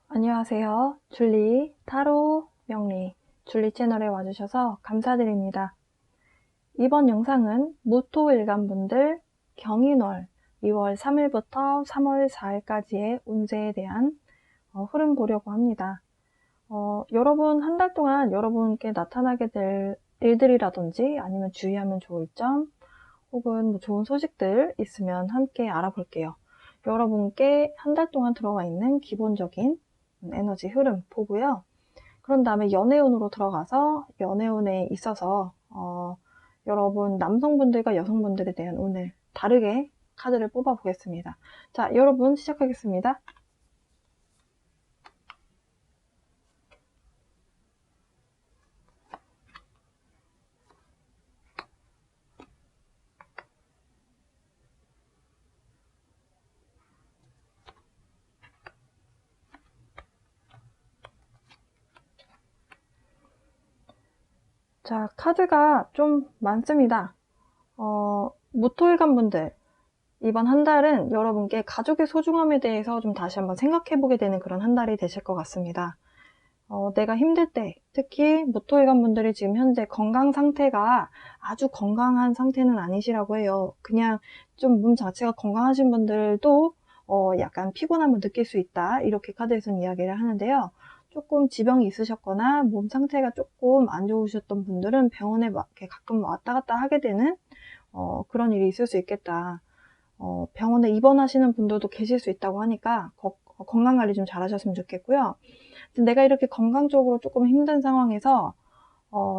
안녕하세요. 줄리 타로 명리 줄리 채널에 와주셔서 감사드립니다. 이번 영상은 무토일간분들 경인월 2월 3일부터 3월 4일까지의 운세에 대한 흐름 보려고 합니다. 여러분 한 달 동안 여러분께 나타나게 될 일들이라든지 아니면 주의하면 좋을 점 혹은 뭐 좋은 소식들 있으면 함께 알아볼게요. 여러분께 한 달 동안 들어가 있는 기본적인 에너지 흐름 보고요. 그런 다음에 연애운으로 들어가서 연애운에 있어서 여러분 남성분들과 여성분들에 대한 오늘 다르게 카드를 뽑아 보겠습니다. 자, 여러분 시작하겠습니다. 자, 카드가 좀 많습니다. 무토일간 분들 이번 한 달은 여러분께 가족의 소중함에 대해서 좀 다시 한번 생각해보게 되는 그런 한 달이 되실 것 같습니다. 내가 힘들 때, 특히 무토일간 분들이 지금 현재 건강 상태가 아주 건강한 상태는 아니시라고 해요. 그냥 좀 몸 자체가 건강하신 분들도 약간 피곤함을 느낄 수 있다. 이렇게 카드에서는 이야기를 하는데요. 조금 지병이 있으셨거나 몸 상태가 조금 안 좋으셨던 분들은 병원에 가끔 왔다 갔다 하게 되는 그런 일이 있을 수 있겠다. 병원에 입원하시는 분들도 계실 수 있다고 하니까 건강관리 좀 잘 하셨으면 좋겠고요. 내가 이렇게 건강적으로 조금 힘든 상황에서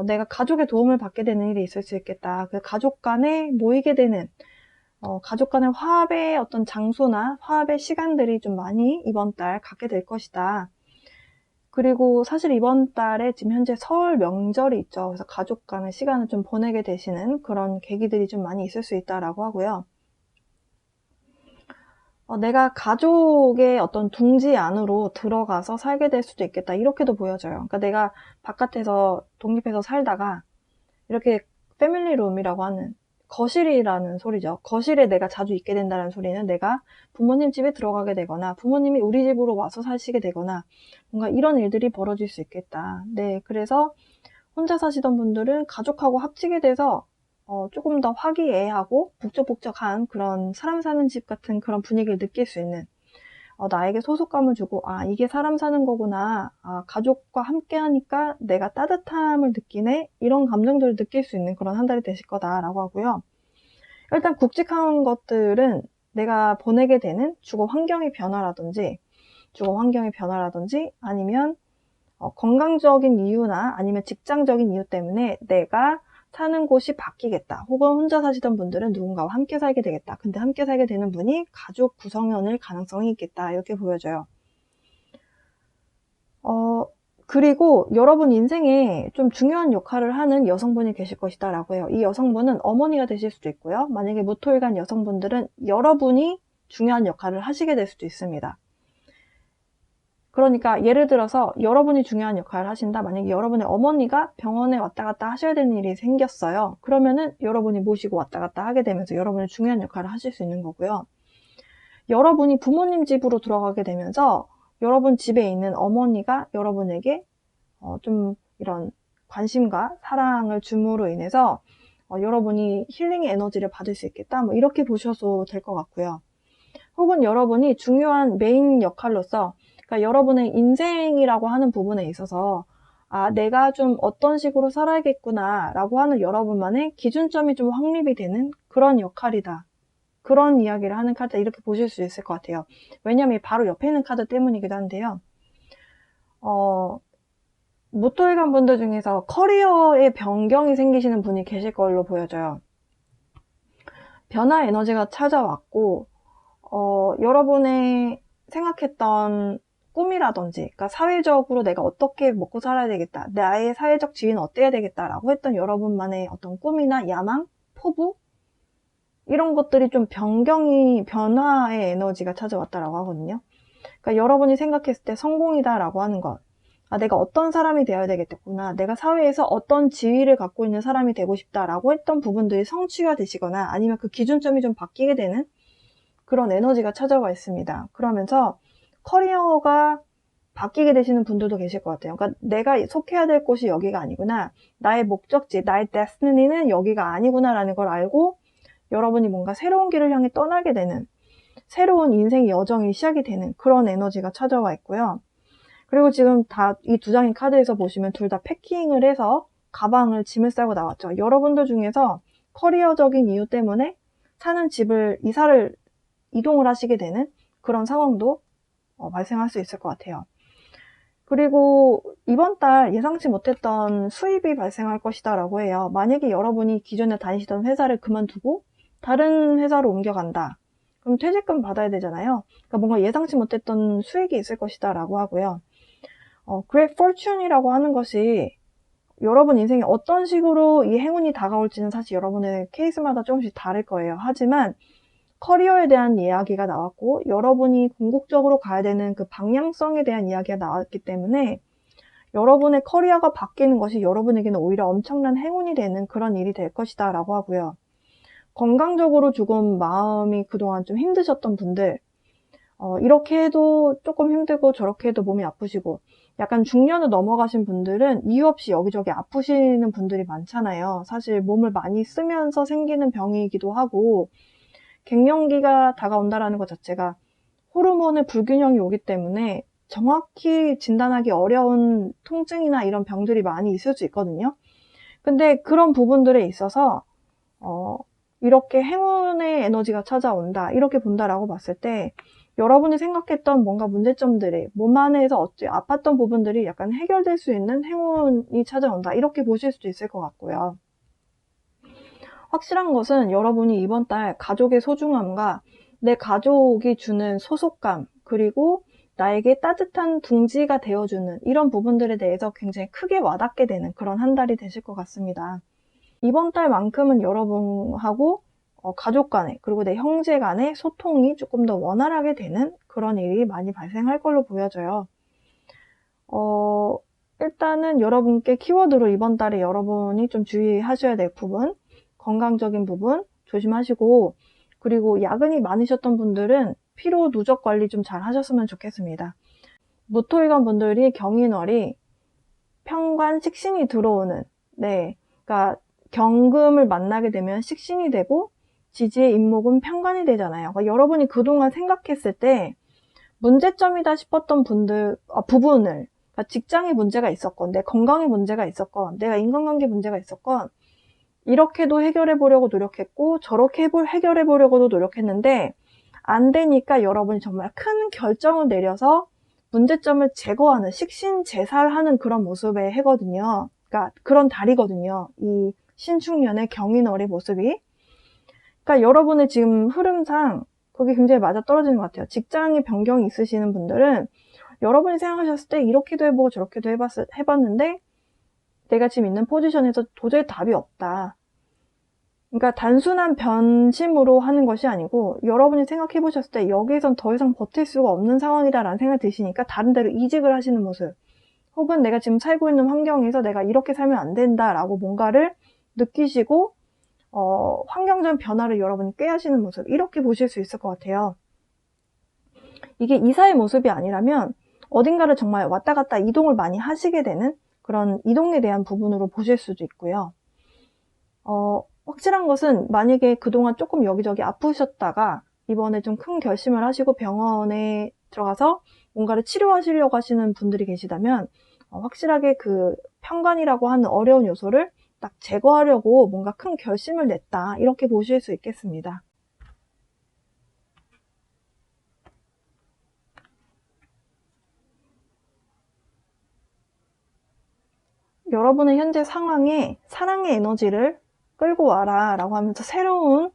내가 가족의 도움을 받게 되는 일이 있을 수 있겠다. 그 가족 간에 모이게 되는 가족 간의 화합의 어떤 장소나 화합의 시간들이 좀 많이 이번 달 갖게 될 것이다. 그리고 사실 이번 달에 지금 현재 설 명절이 있죠. 그래서 가족 간의 시간을 좀 보내게 되시는 그런 계기들이 좀 많이 있을 수 있다라고 하고요. 내가 가족의 어떤 둥지 안으로 들어가서 살게 될 수도 있겠다. 이렇게도 보여져요. 그러니까 내가 바깥에서 독립해서 살다가 이렇게 패밀리룸이라고 하는 거실이라는 소리죠. 거실에 내가 자주 있게 된다는 소리는 내가 부모님 집에 들어가게 되거나 부모님이 우리 집으로 와서 사시게 되거나 뭔가 이런 일들이 벌어질 수 있겠다. 네, 그래서 혼자 사시던 분들은 가족하고 합치게 돼서 조금 더 화기애애하고 북적북적한 그런 사람 사는 집 같은 그런 분위기를 느낄 수 있는 나에게 소속감을 주고 이게 사람 사는 거구나. 가족과 함께 하니까 내가 따뜻함을 느끼네. 이런 감정들을 느낄 수 있는 그런 한 달이 되실 거다라고 하고요. 일단 굵직한 것들은 내가 보내게 되는 주거 환경의 변화라든지 아니면 건강적인 이유나 아니면 직장적인 이유 때문에 내가 사는 곳이 바뀌겠다. 혹은 혼자 사시던 분들은 누군가와 함께 살게 되겠다. 근데 함께 살게 되는 분이 가족 구성원일 가능성이 있겠다. 이렇게 보여져요. 그리고 여러분 인생에 좀 중요한 역할을 하는 여성분이 계실 것이다 라고 해요. 이 여성분은 어머니가 되실 수도 있고요. 만약에 무토일간 여성분들은 여러분이 중요한 역할을 하시게 될 수도 있습니다. 그러니까 예를 들어서 여러분이 중요한 역할을 하신다. 만약에 여러분의 어머니가 병원에 왔다 갔다 하셔야 되는 일이 생겼어요. 그러면은 여러분이 모시고 왔다 갔다 하게 되면서 여러분의 중요한 역할을 하실 수 있는 거고요. 여러분이 부모님 집으로 들어가게 되면서 여러분 집에 있는 어머니가 여러분에게 좀 이런 관심과 사랑을 줌으로 인해서 여러분이 힐링의 에너지를 받을 수 있겠다. 뭐 이렇게 보셔도 될 것 같고요. 혹은 여러분이 중요한 메인 역할로서 그러니까 여러분의 인생이라고 하는 부분에 있어서 내가 좀 어떤 식으로 살아야겠구나 라고 하는 여러분만의 기준점이 좀 확립이 되는 그런 역할이다. 그런 이야기를 하는 카드 이렇게 보실 수 있을 것 같아요. 왜냐면 바로 옆에 있는 카드 때문이기도 한데요. 무토일간 분들 중에서 커리어의 변경이 생기시는 분이 계실 걸로 보여져요. 변화 에너지가 찾아왔고 여러분의 생각했던 꿈이라든지 그러니까 사회적으로 내가 어떻게 먹고 살아야 되겠다, 나의 사회적 지위는 어때야 되겠다라고 했던 여러분만의 어떤 꿈이나 야망, 포부 이런 것들이 좀 변화의 에너지가 찾아왔다라고 하거든요. 그러니까 여러분이 생각했을 때 성공이다라고 하는 것, 내가 어떤 사람이 되어야 되겠구나, 내가 사회에서 어떤 지위를 갖고 있는 사람이 되고 싶다라고 했던 부분들이 성취가 되시거나 아니면 그 기준점이 좀 바뀌게 되는 그런 에너지가 찾아와 있습니다. 그러면서 커리어가 바뀌게 되시는 분들도 계실 것 같아요. 그러니까 내가 속해야 될 곳이 여기가 아니구나. 나의 목적지, 나의 데스티니는 여기가 아니구나라는 걸 알고 여러분이 뭔가 새로운 길을 향해 떠나게 되는, 새로운 인생의 여정이 시작이 되는 그런 에너지가 찾아와 있고요. 그리고 지금 다 이 두 장의 카드에서 보시면 둘 다 패킹을 해서 가방을, 짐을 싸고 나왔죠. 여러분들 중에서 커리어적인 이유 때문에 사는 집을, 이동을 하시게 되는 그런 상황도 발생할 수 있을 것 같아요. 그리고 이번 달 예상치 못했던 수입이 발생할 것이다 라고 해요. 만약에 여러분이 기존에 다니시던 회사를 그만두고 다른 회사로 옮겨간다. 그럼 퇴직금 받아야 되잖아요. 그러니까 뭔가 예상치 못했던 수익이 있을 것이다 라고 하고요. Great Fortune이라고 하는 것이 여러분 인생에 어떤 식으로 이 행운이 다가올지는 사실 여러분의 케이스마다 조금씩 다를 거예요. 하지만 커리어에 대한 이야기가 나왔고 여러분이 궁극적으로 가야 되는 그 방향성에 대한 이야기가 나왔기 때문에 여러분의 커리어가 바뀌는 것이 여러분에게는 오히려 엄청난 행운이 되는 그런 일이 될 것이다 라고 하고요. 건강적으로 조금 마음이 그동안 좀 힘드셨던 분들, 이렇게 해도 조금 힘들고 저렇게 해도 몸이 아프시고 약간 중년을 넘어가신 분들은 이유 없이 여기저기 아프시는 분들이 많잖아요. 사실 몸을 많이 쓰면서 생기는 병이기도 하고 갱년기가 다가온다라는 것 자체가 호르몬의 불균형이 오기 때문에 정확히 진단하기 어려운 통증이나 이런 병들이 많이 있을 수 있거든요. 근데 그런 부분들에 있어서 이렇게 행운의 에너지가 찾아온다, 이렇게 본다라고 봤을 때 여러분이 생각했던 뭔가 문제점들이 몸 안에서 아팠던 부분들이 약간 해결될 수 있는 행운이 찾아온다, 이렇게 보실 수도 있을 것 같고요. 확실한 것은 여러분이 이번 달 가족의 소중함과 내 가족이 주는 소속감, 그리고 나에게 따뜻한 둥지가 되어주는 이런 부분들에 대해서 굉장히 크게 와닿게 되는 그런 한 달이 되실 것 같습니다. 이번 달만큼은 여러분하고 가족 간에, 그리고 내 형제 간의 소통이 조금 더 원활하게 되는 그런 일이 많이 발생할 걸로 보여져요. 일단은 여러분께 키워드로 이번 달에 여러분이 좀 주의하셔야 될 부분, 건강적인 부분 조심하시고, 그리고 야근이 많으셨던 분들은 피로 누적 관리 좀 잘 하셨으면 좋겠습니다. 무토일관 분들이 경인월이 편관 식신이 들어오는, 그러니까 경금을 만나게 되면 식신이 되고 지지의 임목은 편관이 되잖아요. 그러니까 여러분이 그동안 생각했을 때 문제점이다 싶었던 부분을, 그러니까 직장에 문제가 있었건, 내 건강에 문제가 있었건, 내가 인간관계 문제가 있었건, 이렇게도 해결해 보려고 노력했고 저렇게 해결해 보려고도 노력했는데 안 되니까 여러분이 정말 큰 결정을 내려서 문제점을 제거하는, 식신제살하는 그런 모습의 해거든요. 그러니까 그런 달이거든요. 이 신축년의 경인월의 모습이. 그러니까 여러분의 지금 흐름상 그게 굉장히 맞아떨어지는 것 같아요. 직장에 변경이 있으시는 분들은 여러분이 생각하셨을 때 이렇게도 해보고 저렇게도 해봤는데 내가 지금 있는 포지션에서 도저히 답이 없다. 그러니까 단순한 변심으로 하는 것이 아니고 여러분이 생각해 보셨을 때 여기에선 더 이상 버틸 수가 없는 상황이다라는 생각이 드시니까 다른 데로 이직을 하시는 모습, 혹은 내가 지금 살고 있는 환경에서 내가 이렇게 살면 안 된다라고 뭔가를 느끼시고 환경적 변화를 여러분이 꾀하시는 모습, 이렇게 보실 수 있을 것 같아요. 이게 이사의 모습이 아니라면 어딘가를 정말 왔다 갔다 이동을 많이 하시게 되는 그런 이동에 대한 부분으로 보실 수도 있고요. 확실한 것은 만약에 그동안 조금 여기저기 아프셨다가 이번에 좀 큰 결심을 하시고 병원에 들어가서 뭔가를 치료하시려고 하시는 분들이 계시다면 확실하게 그 편관이라고 하는 어려운 요소를 딱 제거하려고 뭔가 큰 결심을 냈다, 이렇게 보실 수 있겠습니다. 여러분의 현재 상황에 사랑의 에너지를 끌고 와라 라고 하면서 새로운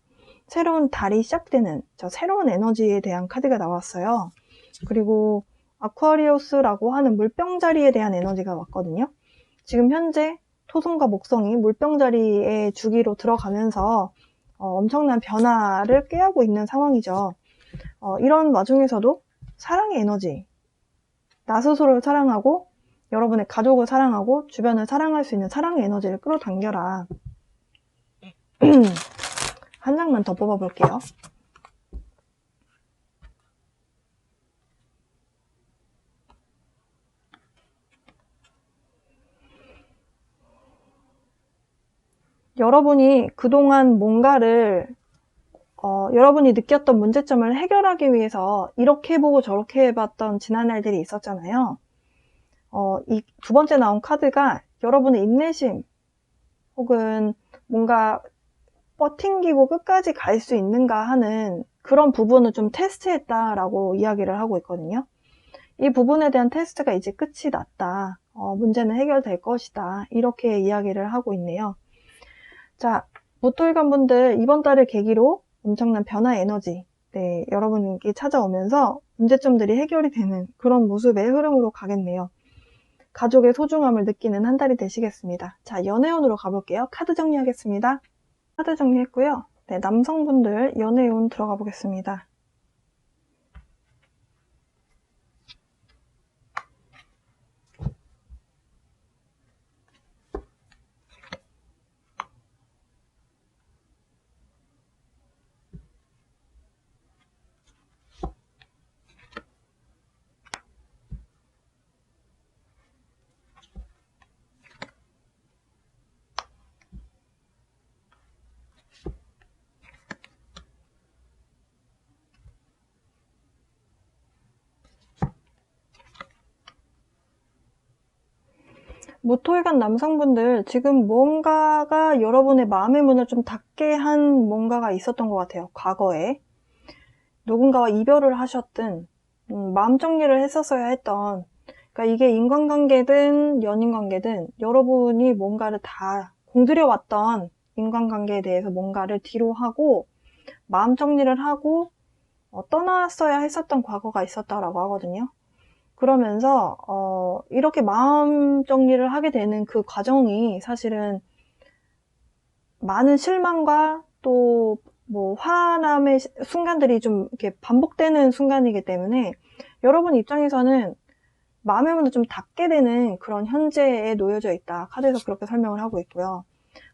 달이 시작되는 저 새로운 에너지에 대한 카드가 나왔어요. 그리고 아쿠아리우스라고 하는 물병자리에 대한 에너지가 왔거든요. 지금 현재 토성과 목성이 물병자리의 주기로 들어가면서 엄청난 변화를 꾀하고 있는 상황이죠. 이런 와중에서도 사랑의 에너지, 나 스스로를 사랑하고 여러분의 가족을 사랑하고 주변을 사랑할 수 있는 사랑의 에너지를 끌어당겨라. 한 장만 더 뽑아볼게요. 여러분이 그동안 뭔가를 여러분이 느꼈던 문제점을 해결하기 위해서 이렇게 해보고 저렇게 해봤던 지난 날들이 있었잖아요. 이 두 번째 나온 카드가 여러분의 인내심 혹은 뭔가 버팅기고 끝까지 갈 수 있는가 하는 그런 부분을 좀 테스트했다라고 이야기를 하고 있거든요. 이 부분에 대한 테스트가 이제 끝이 났다. 문제는 해결될 것이다. 이렇게 이야기를 하고 있네요. 자, 모토일관 분들 이번 달을 계기로 엄청난 변화 에너지 여러분께 찾아오면서 문제점들이 해결이 되는 그런 모습의 흐름으로 가겠네요. 가족의 소중함을 느끼는 한 달이 되시겠습니다. 자, 연애운으로 가볼게요. 카드 정리하겠습니다. 카드 정리했고요. 네, 남성분들 연애운 들어가 보겠습니다. 모토일관 남성분들 지금 뭔가가 여러분의 마음의 문을 좀 닫게 한 뭔가가 있었던 것 같아요. 과거에 누군가와 이별을 하셨든 마음 정리를 했었어야 했던, 그러니까 이게 인간관계든 연인관계든 여러분이 뭔가를 다 공들여왔던 인간관계에 대해서 뭔가를 뒤로 하고 마음 정리를 하고 떠났어야 했었던 과거가 있었다라고 하거든요. 그러면서 이렇게 마음 정리를 하게 되는 그 과정이 사실은 많은 실망과 또 뭐 화남의 순간들이 좀 이렇게 반복되는 순간이기 때문에 여러분 입장에서는 마음의 문을 좀 닫게 되는 그런 현재에 놓여져 있다. 카드에서 그렇게 설명을 하고 있고요.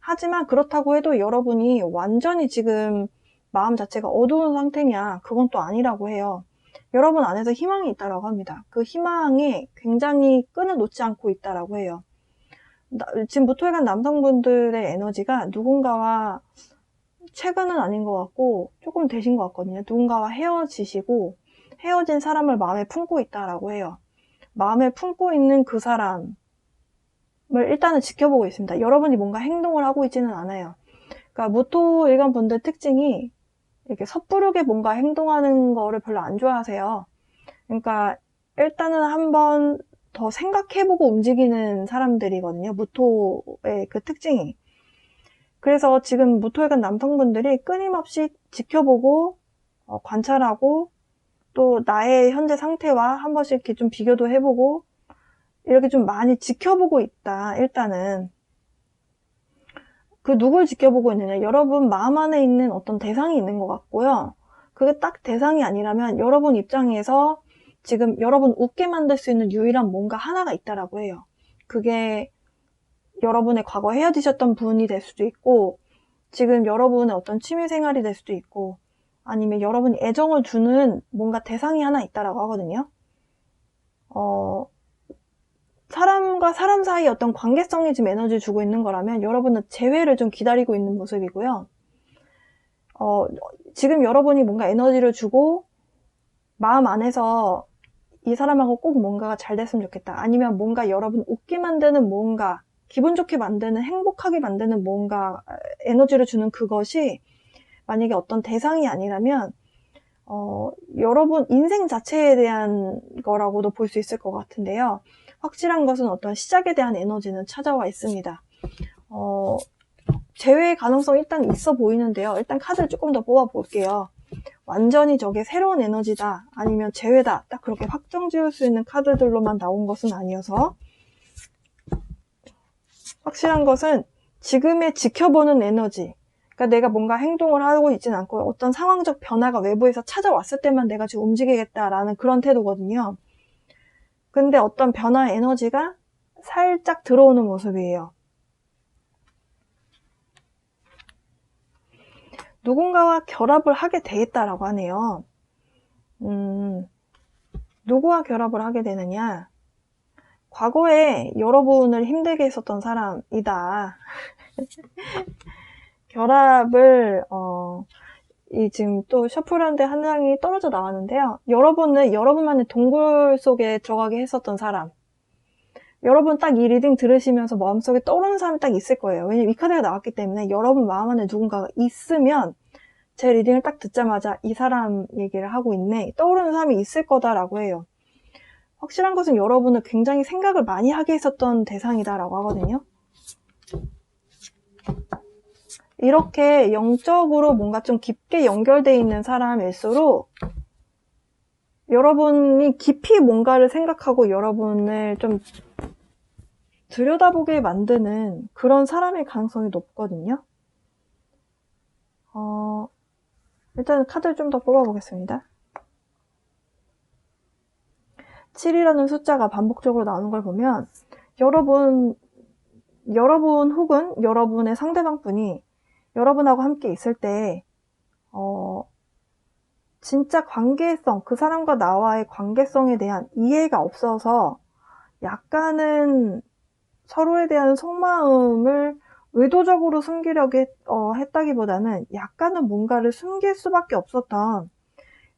하지만 그렇다고 해도 여러분이 완전히 지금 마음 자체가 어두운 상태냐, 그건 또 아니라고 해요. 여러분 안에서 희망이 있다라고 합니다. 그 희망에 굉장히 끈을 놓지 않고 있다라고 해요. 지금 모토일관 남성분들의 에너지가 누군가와 최근은 아닌 것 같고 조금 되신 것 같거든요. 누군가와 헤어지시고 헤어진 사람을 마음에 품고 있다라고 해요. 마음에 품고 있는 그 사람을 일단은 지켜보고 있습니다. 여러분이 뭔가 행동을 하고 있지는 않아요. 그러니까 모토일관 분들 특징이 이렇게 섣부르게 뭔가 행동하는 거를 별로 안 좋아하세요. 그러니까 일단은 한번 더 생각해보고 움직이는 사람들이거든요. 모토의 그 특징이. 그래서 지금 모토일관 남성분들이 끊임없이 지켜보고 관찰하고 또 나의 현재 상태와 한 번씩 이렇게 좀 비교도 해보고 이렇게 좀 많이 지켜보고 있다. 일단은 그 누굴 지켜보고 있느냐, 여러분 마음 안에 있는 어떤 대상이 있는 것 같고요. 그게 딱 대상이 아니라면 여러분 입장에서 지금 여러분 웃게 만들 수 있는 유일한 뭔가 하나가 있다라고 해요. 그게 여러분의 과거 헤어지셨던 분이 될 수도 있고 지금 여러분의 어떤 취미생활이 될 수도 있고 아니면 여러분이 애정을 주는 뭔가 대상이 하나 있다라고 하거든요. 사람과 사람 사이 어떤 관계성이 지금 에너지를 주고 있는 거라면 여러분은 재회를 좀 기다리고 있는 모습이고요. 지금 여러분이 뭔가 에너지를 주고 마음 안에서 이 사람하고 꼭 뭔가가 잘 됐으면 좋겠다. 아니면 뭔가 여러분 웃게 만드는 뭔가, 기분 좋게 만드는, 행복하게 만드는 뭔가 에너지를 주는 그것이 만약에 어떤 대상이 아니라면 여러분 인생 자체에 대한 거라고도 볼 수 있을 것 같은데요. 확실한 것은 어떤 시작에 대한 에너지는 찾아와 있습니다. 재회 가능성이 일단 있어 보이는데요. 일단 카드를 조금 더 뽑아 볼게요. 완전히 저게 새로운 에너지다 아니면 재회다 딱 그렇게 확정 지을 수 있는 카드들로만 나온 것은 아니어서 확실한 것은 지금의 지켜보는 에너지, 그러니까 내가 뭔가 행동을 하고 있진 않고 어떤 상황적 변화가 외부에서 찾아왔을 때만 내가 지금 움직이겠다라는 그런 태도거든요. 근데 어떤 변화 에너지가 살짝 들어오는 모습이에요. 누군가와 결합을 하게 되겠다라고 하네요. 누구와 결합을 하게 되느냐? 과거에 여러분을 힘들게 했었던 사람이다. 결합을, 지금 또 셔플한데 한 장이 떨어져 나왔는데요. 여러분은 여러분만의 동굴 속에 들어가게 했었던 사람. 여러분 딱 이 리딩 들으시면서 마음속에 떠오르는 사람이 딱 있을 거예요. 왜냐면 이 카드가 나왔기 때문에 여러분 마음 안에 누군가가 있으면 제 리딩을 딱 듣자마자 이 사람 얘기를 하고 있네. 떠오르는 사람이 있을 거다라고 해요. 확실한 것은 여러분을 굉장히 생각을 많이 하게 했었던 대상이다라고 하거든요. 이렇게 영적으로 뭔가 좀 깊게 연결되어 있는 사람일수록 여러분이 깊이 뭔가를 생각하고 여러분을 좀 들여다보게 만드는 그런 사람의 가능성이 높거든요. 일단 카드를 좀 더 뽑아보겠습니다. 7이라는 숫자가 반복적으로 나오는 걸 보면 여러분 혹은 여러분의 상대방 분이 여러분하고 함께 있을 때 진짜 관계성, 그 사람과 나와의 관계성에 대한 이해가 없어서 약간은 서로에 대한 속마음을 의도적으로 숨기려고 했다기보다는 약간은 뭔가를 숨길 수밖에 없었던,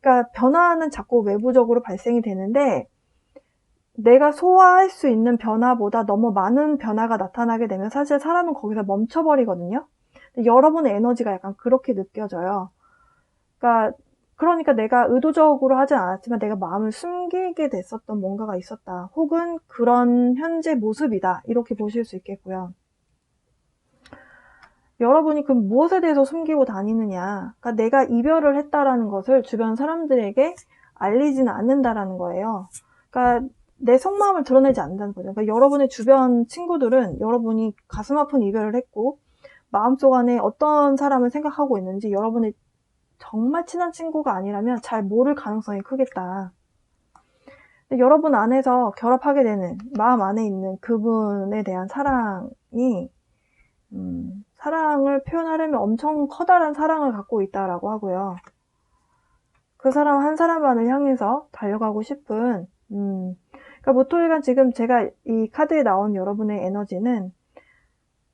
그러니까 변화는 자꾸 외부적으로 발생이 되는데 내가 소화할 수 있는 변화보다 너무 많은 변화가 나타나게 되면 사실 사람은 거기서 멈춰버리거든요. 여러분의 에너지가 약간 그렇게 느껴져요. 그러니까 내가 의도적으로 하진 않았지만 내가 마음을 숨기게 됐었던 뭔가가 있었다. 혹은 그런 현재 모습이다. 이렇게 보실 수 있겠고요. 여러분이 그럼 무엇에 대해서 숨기고 다니느냐. 그러니까 내가 이별을 했다라는 것을 주변 사람들에게 알리지는 않는다라는 거예요. 그러니까 내 속마음을 드러내지 않는다는 거죠. 그러니까 여러분의 주변 친구들은 여러분이 가슴 아픈 이별을 했고 마음속 안에 어떤 사람을 생각하고 있는지 여러분의 정말 친한 친구가 아니라면 잘 모를 가능성이 크겠다. 여러분 안에서 결합하게 되는 마음 안에 있는 그분에 대한 사랑이 사랑을 표현하려면 엄청 커다란 사랑을 갖고 있다라고 하고요. 그 사람 한 사람만을 향해서 달려가고 싶은 그러니까 모토일간 지금 제가 이 카드에 나온 여러분의 에너지는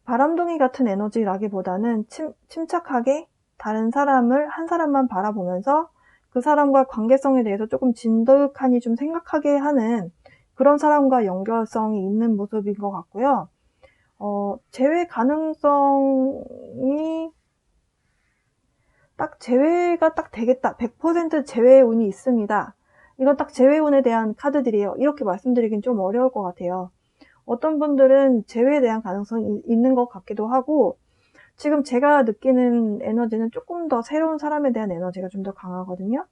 바람둥이 같은 에너지라기보다는 침착하게 다른 사람을 한 사람만 바라보면서 그 사람과 관계성에 대해서 조금 진득하니 좀 생각하게 하는 그런 사람과 연결성이 있는 모습인 것 같고요. 재회 가능성이 재회가 딱 되겠다. 100% 재회 운이 있습니다. 이건 딱 재회 운에 대한 카드들이에요. 이렇게 말씀드리긴 좀 어려울 것 같아요. 어떤 분들은 재회에 대한 가능성이 있는 것 같기도 하고 지금 제가 느끼는 에너지는 조금 더 새로운 사람에 대한 에너지가 좀 더 강하거든요.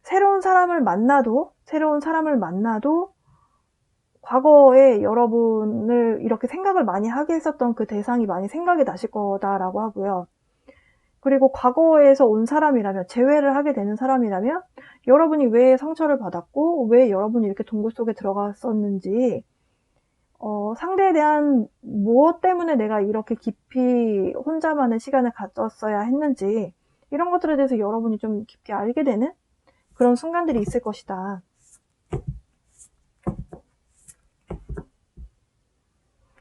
새로운 사람을 만나도 과거에 여러분을 이렇게 생각을 많이 하게 했었던 그 대상이 많이 생각이 나실 거다라고 하고요. 그리고 과거에서 온 사람이라면, 재회를 하게 되는 사람이라면 여러분이 왜 상처를 받았고 왜 여러분이 이렇게 동굴 속에 들어갔었는지 상대에 대한 무엇 때문에 내가 이렇게 깊이 혼자만의 시간을 가졌어야 했는지 이런 것들에 대해서 여러분이 좀 깊게 알게 되는 그런 순간들이 있을 것이다.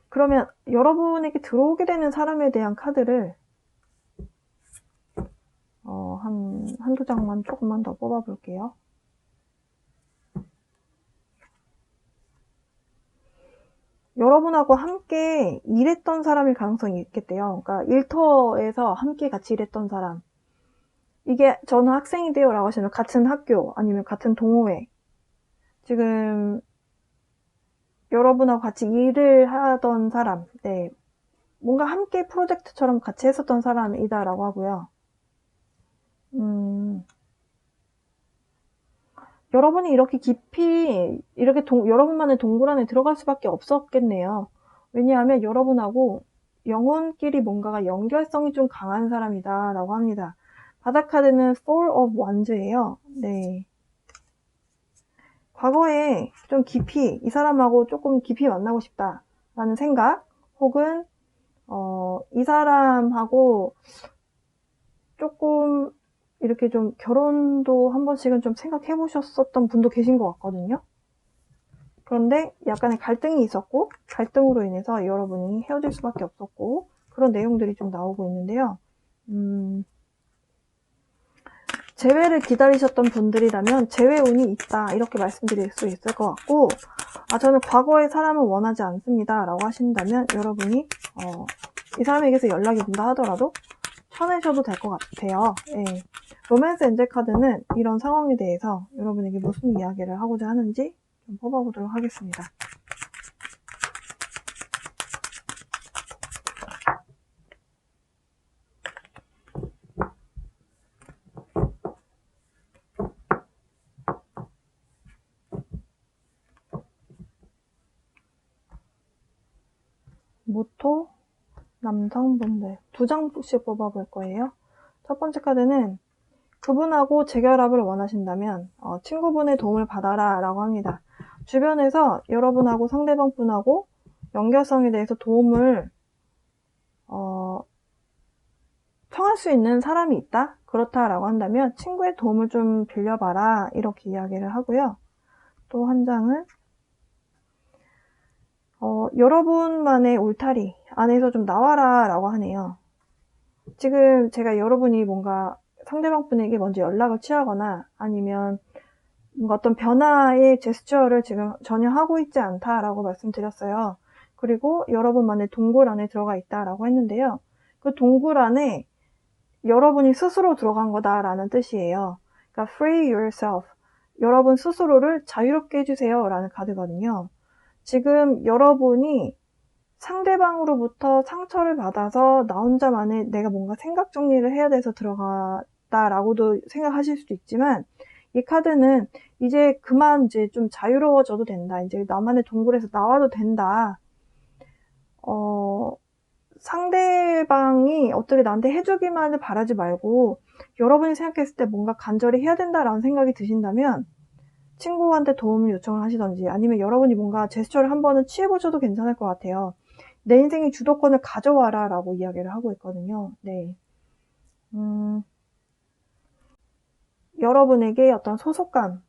그러면 여러분에게 들어오게 되는 사람에 대한 카드를 한두 장만 조금만 더 뽑아볼게요. 여러분하고 함께 일했던 사람일 가능성이 있겠대요. 그러니까 일터에서 함께 같이 일했던 사람. 이게 저는 학생인데요 라고 하시면 같은 학교 아니면 같은 동호회. 지금 여러분하고 같이 일을 하던 사람. 네. 뭔가 함께 프로젝트처럼 같이 했었던 사람이다 라고 하고요. 여러분이 이렇게 깊이 여러분만의 동굴 안에 들어갈 수밖에 없었겠네요. 왜냐하면 여러분하고 영혼끼리 뭔가가 연결성이 좀 강한 사람이다 라고 합니다. 바닥카드는 Four of Wands예요. 네. 과거에 좀 깊이 이 사람하고 조금 깊이 만나고 싶다 라는 생각 혹은 이 사람하고 조금 이렇게 좀 결혼도 한 번씩은 좀 생각해 보셨었던 분도 계신 것 같거든요. 그런데 약간의 갈등이 있었고, 갈등으로 인해서 여러분이 헤어질 수밖에 없었고, 그런 내용들이 좀 나오고 있는데요. 재회를 기다리셨던 분들이라면 재회운이 있다, 이렇게 말씀드릴 수 있을 것 같고, 저는 과거의 사람을 원하지 않습니다 라고 하신다면 여러분이 이 사람에게서 연락이 온다 하더라도 쳐내셔도 될 것 같아요. 예. 로맨스 엔젤 카드는 이런 상황에 대해서 여러분에게 무슨 이야기를 하고자 하는지 좀 뽑아보도록 하겠습니다. 모토 남성분들 2장씩 뽑아볼 거예요. 첫 번째 카드는 그분하고 재결합을 원하신다면 친구분의 도움을 받아라 라고 합니다. 주변에서 여러분하고 상대방 분하고 연결성에 대해서 도움을 청할 수 있는 사람이 있다? 그렇다라고 한다면 친구의 도움을 좀 빌려봐라, 이렇게 이야기를 하고요. 또 한 장은 여러분만의 울타리 안에서 좀 나와라 라고 하네요. 지금 제가 여러분이 뭔가 상대방 분에게 먼저 연락을 취하거나 아니면 뭔가 어떤 변화의 제스처를 지금 전혀 하고 있지 않다라고 말씀드렸어요. 그리고 여러분만의 동굴 안에 들어가 있다라고 했는데요. 그 동굴 안에 여러분이 스스로 들어간 거다라는 뜻이에요. 그러니까 free yourself. 여러분 스스로를 자유롭게 해주세요 라는 카드거든요. 지금 여러분이 상대방으로부터 상처를 받아서 나 혼자만의 내가 뭔가 생각 정리를 해야 돼서 들어갔다라고도 생각하실 수도 있지만, 이 카드는 이제 그만 이제 좀 자유로워져도 된다. 이제 나만의 동굴에서 나와도 된다. 상대방이 어떻게 나한테 해주기만을 바라지 말고 여러분이 생각했을 때 뭔가 간절히 해야 된다라는 생각이 드신다면 친구한테 도움을 요청을 하시던지 아니면 여러분이 뭔가 제스처를 한번은 취해보셔도 괜찮을 것 같아요. 내 인생의 주도권을 가져와라 라고 이야기를 하고 있거든요. 네. 여러분에게 어떤 소속감,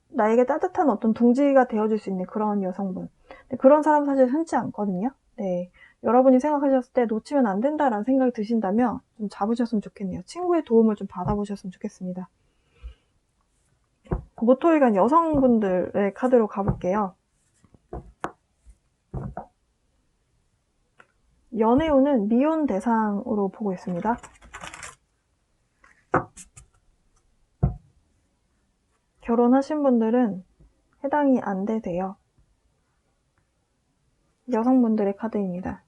나에게 따뜻한 어떤 둥지가 되어줄 수 있는 그런 여성분. 그런 사람 사실 흔치 않거든요. 네. 여러분이 생각하셨을 때 놓치면 안 된다라는 생각이 드신다면 좀 잡으셨으면 좋겠네요. 친구의 도움을 좀 받아보셨으면 좋겠습니다. 모토일간 여성분들의 카드로 가볼게요. 연애운은 미혼 대상으로 보고 있습니다. 결혼하신 분들은 해당이 안 되세요. 여성분들의 카드입니다.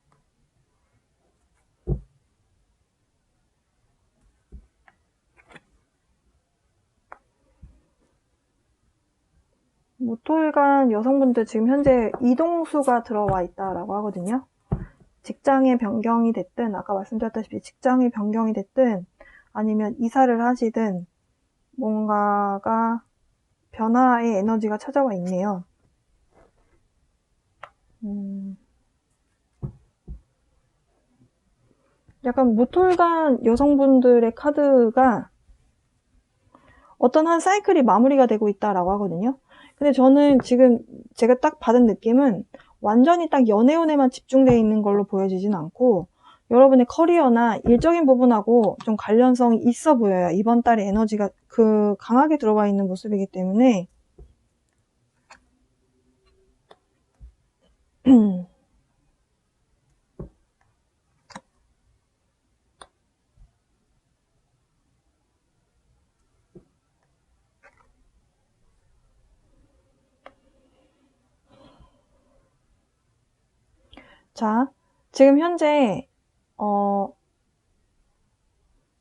모토일간 여성분들 지금 현재 이동수가 들어와 있다라고 하거든요. 직장의 변경이 됐든 아까 말씀드렸다시피 직장의 변경이 됐든 아니면 이사를 하시든 뭔가가 변화의 에너지가 찾아와 있네요. 약간 모토일간 여성분들의 카드가 어떤 한 사이클이 마무리가 되고 있다라고 하거든요. 근데 저는 지금 제가 딱 받은 느낌은 완전히 딱 연애운에만 집중되어 있는 걸로 보여지진 않고 여러분의 커리어나 일적인 부분하고 좀 관련성이 있어 보여요. 이번 달에 에너지가 강하게 들어와 있는 모습이기 때문에 자, 지금 현재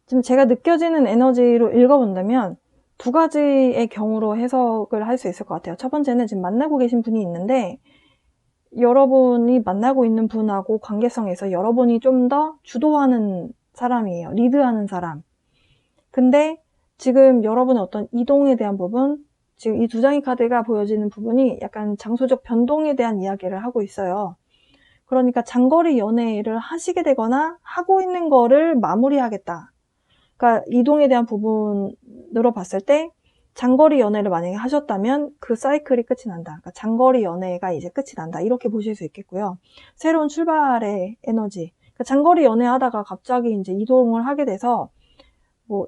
지금 제가 느껴지는 에너지로 읽어본다면 2가지의 경우로 해석을 할 수 있을 것 같아요. 첫 번째는 지금 만나고 계신 분이 있는데 여러분이 만나고 있는 분하고 관계성에서 여러분이 좀 더 주도하는 사람이에요. 리드하는 사람. 근데 지금 여러분의 어떤 이동에 대한 부분, 지금 이 2장의 카드가 보여지는 부분이 약간 장소적 변동에 대한 이야기를 하고 있어요. 그러니까 장거리 연애를 하시게 되거나 하고 있는 거를 마무리하겠다. 그러니까 이동에 대한 부분으로 봤을 때 장거리 연애를 만약에 하셨다면 그 사이클이 끝이 난다. 그러니까 장거리 연애가 이제 끝이 난다. 이렇게 보실 수 있겠고요. 새로운 출발의 에너지. 그러니까 장거리 연애하다가 갑자기 이제 이동을 하게 돼서 뭐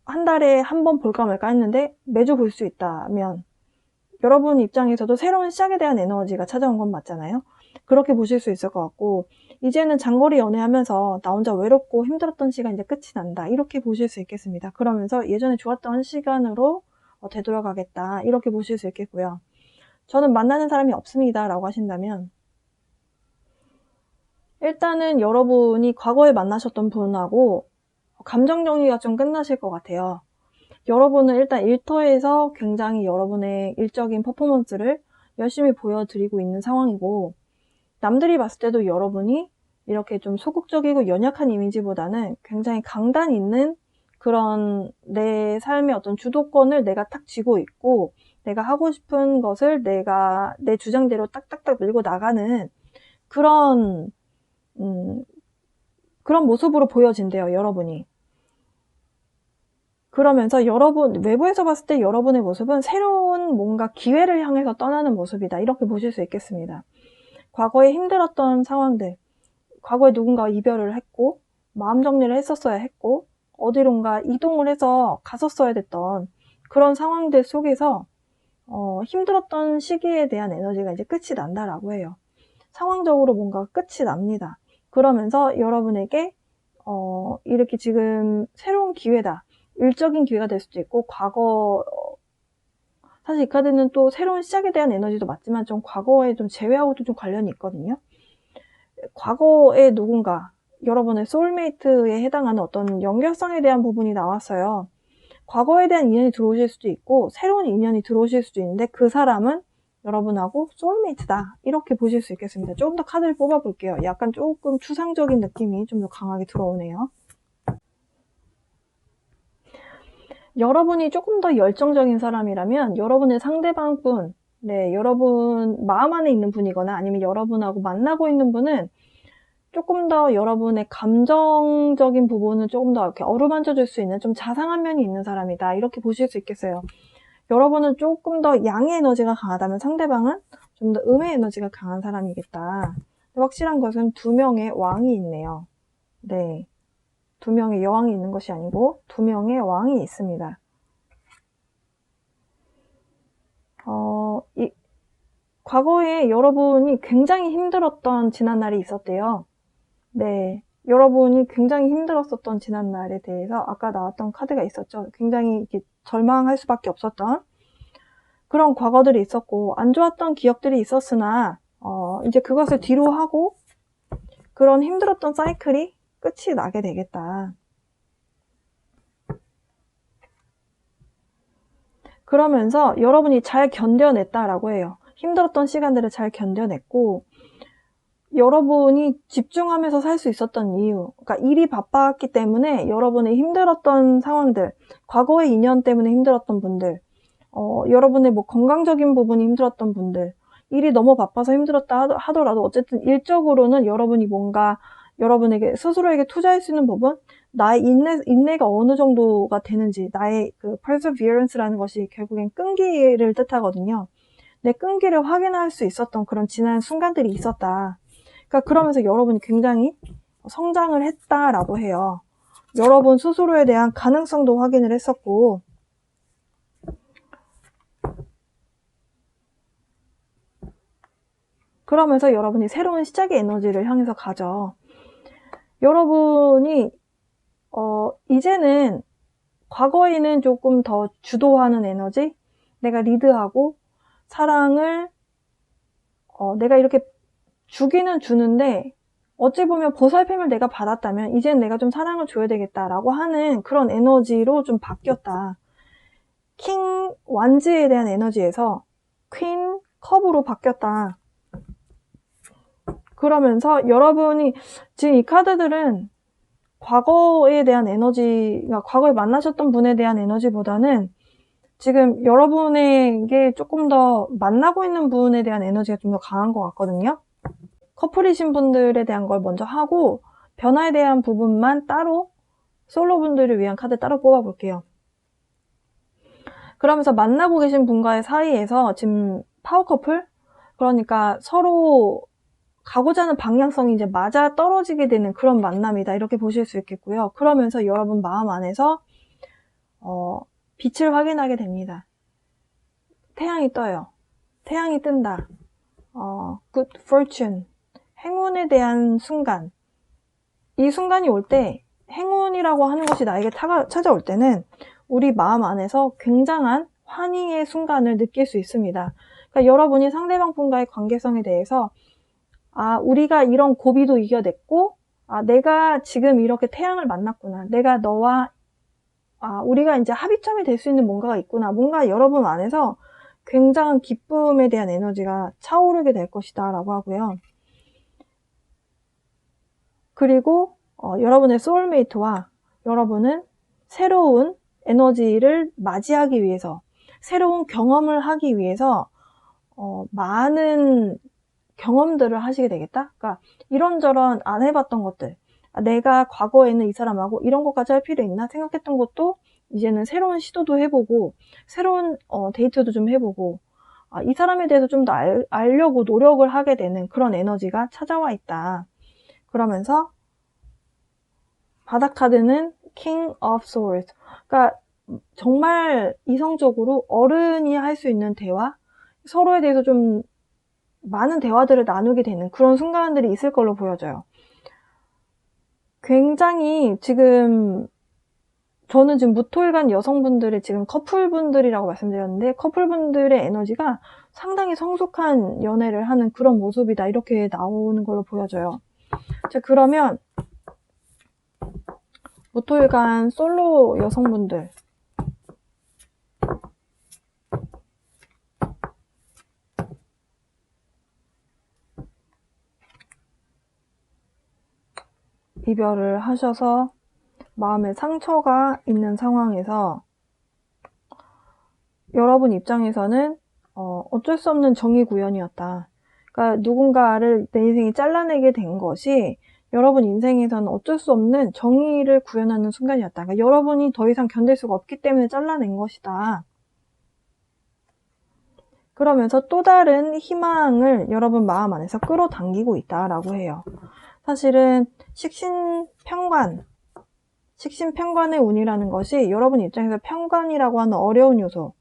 한 달에 한 번 볼까 말까 했는데 매주 볼 수 있다면 여러분 입장에서도 새로운 시작에 대한 에너지가 찾아온 건 맞잖아요. 그렇게 보실 수 있을 것 같고, 이제는 장거리 연애하면서 나 혼자 외롭고 힘들었던 시간 이제 끝이 난다. 이렇게 보실 수 있겠습니다. 그러면서 예전에 좋았던 시간으로 되돌아가겠다. 이렇게 보실 수 있겠고요. 저는 만나는 사람이 없습니다. 라고 하신다면, 일단은 여러분이 과거에 만나셨던 분하고 감정 정리가 좀 끝나실 것 같아요. 여러분은 일단 일터에서 굉장히 여러분의 일적인 퍼포먼스를 열심히 보여드리고 있는 상황이고, 남들이 봤을 때도 여러분이 이렇게 좀 소극적이고 연약한 이미지보다는 굉장히 강단 있는 그런 내 삶의 어떤 주도권을 내가 탁 쥐고 있고, 내가 하고 싶은 것을 내가 내 주장대로 딱딱딱 밀고 나가는 그런 그런 모습으로 보여진대요, 여러분이. 그러면서 여러분, 외부에서 봤을 때 여러분의 모습은 새로운 뭔가 기회를 향해서 떠나는 모습이다. 이렇게 보실 수 있겠습니다. 과거에 힘들었던 상황들, 과거에 누군가와 이별을 했고, 마음 정리를 했었어야 했고, 어디론가 이동을 해서 갔었어야 됐던 그런 상황들 속에서 힘들었던 시기에 대한 에너지가 이제 끝이 난다라고 해요. 상황적으로 뭔가 끝이 납니다. 그러면서 여러분에게 이렇게 지금 새로운 기회다. 일적인 기회가 될 수도 있고, 사실 이 카드는 또 새로운 시작에 대한 에너지도 맞지만 좀 과거에 좀 제외하고도 좀 관련이 있거든요. 과거에 누군가, 여러분의 소울메이트에 해당하는 어떤 연결성에 대한 부분이 나왔어요. 과거에 대한 인연이 들어오실 수도 있고, 새로운 인연이 들어오실 수도 있는데, 그 사람은 여러분하고 소울메이트다. 이렇게 보실 수 있겠습니다. 조금 더 카드를 뽑아볼게요. 약간 조금 추상적인 느낌이 좀 더 강하게 들어오네요. 여러분이 조금 더 열정적인 사람이라면 여러분의 상대방분, 여러분 마음 안에 있는 분이거나 아니면 여러분하고 만나고 있는 분은 조금 더 여러분의 감정적인 부분을 조금 더 이렇게 어루만져 줄 수 있는 좀 자상한 면이 있는 사람이다. 이렇게 보실 수 있겠어요. 여러분은 조금 더 양의 에너지가 강하다면 상대방은 좀 더 음의 에너지가 강한 사람이겠다. 확실한 것은 2명의 왕이 있네요. 네. 2명의 여왕이 있는 것이 아니고 2명의 왕이 있습니다. 과거에 여러분이 굉장히 힘들었던 지난날이 있었대요. 네. 여러분이 굉장히 힘들었었던 지난날에 대해서 아까 나왔던 카드가 있었죠. 굉장히 이렇게 절망할 수밖에 없었던 그런 과거들이 있었고, 안 좋았던 기억들이 있었으나, 이제 그것을 뒤로 하고, 그런 힘들었던 사이클이 끝이 나게 되겠다. 그러면서 여러분이 잘 견뎌냈다라고 해요. 힘들었던 시간들을 잘 견뎌냈고, 여러분이 집중하면서 살 수 있었던 이유, 그러니까 일이 바빴기 때문에 여러분의 힘들었던 상황들, 과거의 인연 때문에 힘들었던 분들, 여러분의 뭐 건강적인 부분이 힘들었던 분들, 일이 너무 바빠서 힘들었다 하더라도 어쨌든 일적으로는 여러분이 뭔가 여러분에게 스스로에게 투자할 수 있는 부분, 나의 인내가 어느 정도가 되는지, 나의 그 perseverance라는 것이 결국엔 끈기를 뜻하거든요. 내 끈기를 확인할 수 있었던 그런 지난 순간들이 있었다. 그러니까 그러면서 여러분이 굉장히 성장을 했다라고 해요. 여러분 스스로에 대한 가능성도 확인을 했었고, 그러면서 여러분이 새로운 시작의 에너지를 향해서 가죠. 여러분이 이제는 과거에는 조금 더 주도하는 에너지, 내가 리드하고 사랑을 내가 이렇게 주기는 주는데 어찌 보면 보살핌을 내가 받았다면 이제는 내가 좀 사랑을 줘야 되겠다라고 하는 그런 에너지로 좀 바뀌었다. 킹 완즈에 대한 에너지에서 퀸 컵으로 바뀌었다. 그러면서 여러분이 지금 이 카드들은 과거에 대한 에너지가 과거에 만나셨던 분에 대한 에너지보다는 지금 여러분에게 조금 더 만나고 있는 분에 대한 에너지가 좀 더 강한 것 같거든요. 커플이신 분들에 대한 걸 먼저 하고 변화에 대한 부분만 따로 솔로분들을 위한 카드 따로 뽑아볼게요. 그러면서 만나고 계신 분과의 사이에서 지금 파워 커플? 그러니까 서로 가고자 하는 방향성이 이제 맞아 떨어지게 되는 그런 만남이다. 이렇게 보실 수 있겠고요. 그러면서 여러분 마음 안에서 빛을 확인하게 됩니다. 태양이 떠요. 태양이 뜬다. good fortune. 행운에 대한 순간. 이 순간이 올 때 행운이라고 하는 것이 나에게 찾아올 때는 우리 마음 안에서 굉장한 환희의 순간을 느낄 수 있습니다. 그러니까 여러분이 상대방 분과의 관계성에 대해서 우리가 이런 고비도 이겨냈고 내가 지금 이렇게 태양을 만났구나. 내가 너와 우리가 이제 합의점이 될 수 있는 뭔가가 있구나. 뭔가 여러분 안에서 굉장한 기쁨에 대한 에너지가 차오르게 될 것이다 라고 하고요. 그리고 여러분의 소울메이트와 여러분은 새로운 에너지를 맞이하기 위해서, 새로운 경험을 하기 위해서 많은 경험들을 하시게 되겠다. 그러니까 이런저런 안 해봤던 것들, 내가 과거에는 이 사람하고 이런 것까지 할 필요 있나 생각했던 것도 이제는 새로운 시도도 해보고 새로운 데이트도 좀 해보고 이 사람에 대해서 좀 더 알려고 노력을 하게 되는 그런 에너지가 찾아와 있다. 그러면서 바닥 카드는 King of Swords. 그러니까 정말 이성적으로 어른이 할 수 있는 대화, 서로에 대해서 좀 많은 대화들을 나누게 되는 그런 순간들이 있을 걸로 보여져요. 굉장히 지금 저는 지금 무토일간 여성분들의 지금 커플분들이라고 말씀드렸는데 커플분들의 에너지가 상당히 성숙한 연애를 하는 그런 모습이다 이렇게 나오는 걸로 보여져요. 자, 그러면 무토일간 솔로 여성분들 이별을 하셔서 마음에 상처가 있는 상황에서 여러분 입장에서는 어쩔 수 없는 정의구현이었다. 그러니까 누군가를 내 인생이 잘라내게 된 것이 여러분 인생에서는 어쩔 수 없는 정의를 구현하는 순간이었다. 그러니까 여러분이 더 이상 견딜 수가 없기 때문에 잘라낸 것이다. 그러면서 또 다른 희망을 여러분 마음 안에서 끌어당기고 있다라고 해요. 사실은 식신평관의 운이라는 것이 여러분 입장에서 평관이라고 하는 어려운 요소,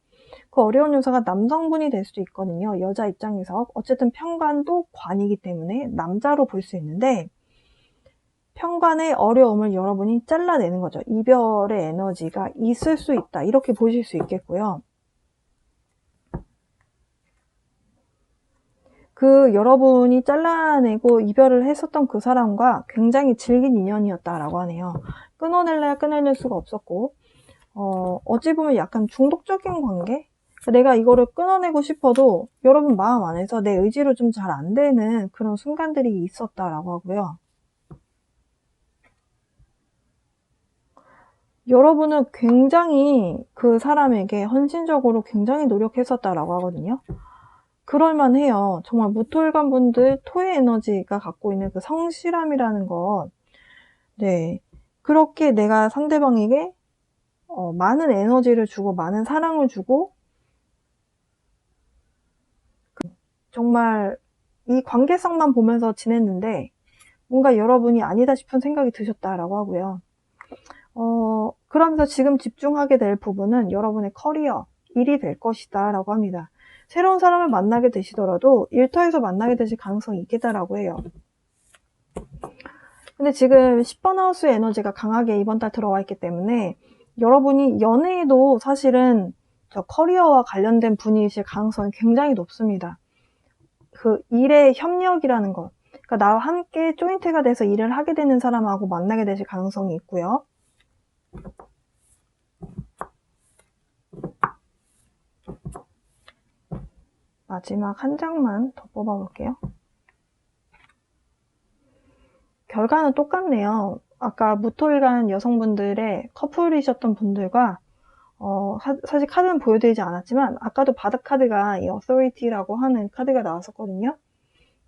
그 어려운 요소가 남성분이 될 수도 있거든요. 여자 입장에서 어쨌든 평관도 관이기 때문에 남자로 볼 수 있는데 평관의 어려움을 여러분이 잘라내는 거죠. 이별의 에너지가 있을 수 있다. 이렇게 보실 수 있겠고요. 그 여러분이 잘라내고 이별을 했었던 그 사람과 굉장히 질긴 인연이었다라고 하네요. 끊어낼래야 끊어낼 수가 없었고 어찌 보면 약간 중독적인 관계? 내가 이거를 끊어내고 싶어도 여러분 마음 안에서 내 의지로 좀 잘 안 되는 그런 순간들이 있었다라고 하고요. 여러분은 굉장히 그 사람에게 헌신적으로 굉장히 노력했었다라고 하거든요. 그럴만해요. 정말 무토일간 분들 토의 에너지가 갖고 있는 그 성실함이라는 것. 네. 그렇게 내가 상대방에게 많은 에너지를 주고 많은 사랑을 주고 정말 이 관계성만 보면서 지냈는데 뭔가 여러분이 아니다 싶은 생각이 드셨다라고 하고요. 그러면서 지금 집중하게 될 부분은 여러분의 커리어, 일이 될 것이다 라고 합니다. 새로운 사람을 만나게 되시더라도 일터에서 만나게 되실 가능성이 있겠다라고 해요. 근데 지금 10번 하우스의 에너지가 강하게 이번 달 들어와 있기 때문에 여러분이 연애에도 사실은 저 커리어와 관련된 분이실 가능성이 굉장히 높습니다. 그 일의 협력이라는 것, 그러니까 나와 함께 조인트가 돼서 일을 하게 되는 사람하고 만나게 되실 가능성이 있고요. 마지막 한 장만 더 뽑아볼게요. 결과는 똑같네요. 아까 무토일간 여성분들의 커플이셨던 분들과 사실 카드는 보여드리지 않았지만 아까도 바닥 카드가 이 authority라고 하는 카드가 나왔었거든요.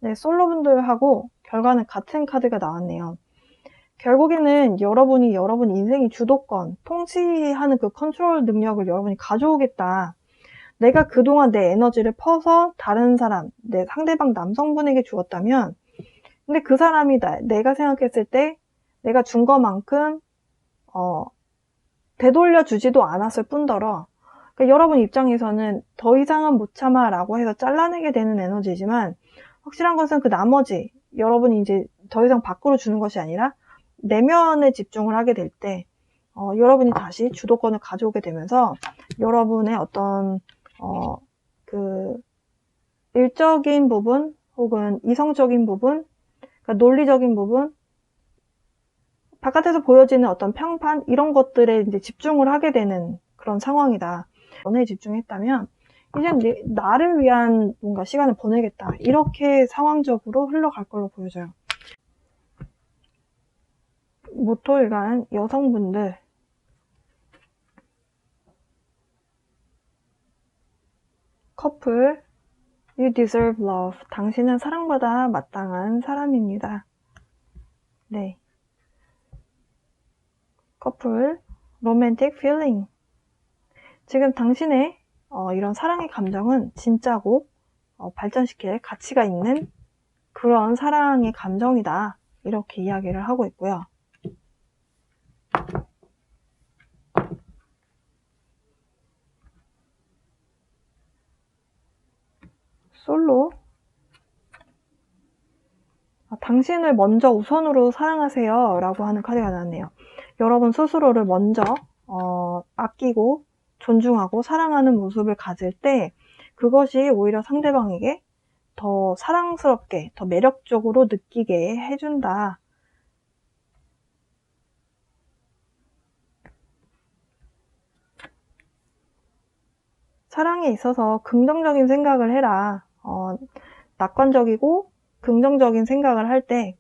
네, 솔로분들하고 결과는 같은 카드가 나왔네요. 결국에는 여러분이 여러분 인생의 주도권, 통치하는 그 컨트롤 능력을 여러분이 가져오겠다. 내가 그동안 내 에너지를 퍼서 다른 사람, 내 상대방 남성분에게 주었다면, 근데 그 사람이 내가 생각했을 때 내가 준 것만큼 되돌려 주지도 않았을 뿐더러, 그러니까 여러분 입장에서는 더 이상은 못 참아 라고 해서 잘라내게 되는 에너지지만, 확실한 것은 그 나머지 여러분이 이제 더 이상 밖으로 주는 것이 아니라 내면에 집중을 하게 될 때 여러분이 다시 주도권을 가져오게 되면서 여러분의 어떤 그 일적인 부분 혹은 이성적인 부분, 그러니까 논리적인 부분, 바깥에서 보여지는 어떤 평판 이런 것들에 이제 집중을 하게 되는 그런 상황이다. 연애에 집중했다면 이제 나를 위한 뭔가 시간을 보내겠다. 이렇게 상황적으로 흘러갈 걸로 보여져요. 무토일간 여성분들, 커플, You deserve love. 당신은 사랑받아 마땅한 사람입니다. 네. 커플, romantic feeling. 지금 당신의 이런 사랑의 감정은 진짜고 발전시킬 가치가 있는 그런 사랑의 감정이다. 이렇게 이야기를 하고 있고요. 솔로, 당신을 먼저 우선으로 사랑하세요 라고 하는 카드가 나왔네요. 여러분 스스로를 먼저 아끼고 존중하고 사랑하는 모습을 가질 때 그것이 오히려 상대방에게 더 사랑스럽게, 더 매력적으로 느끼게 해준다. 사랑에 있어서 긍정적인 생각을 해라. 낙관적이고 긍정적인 생각을 할 때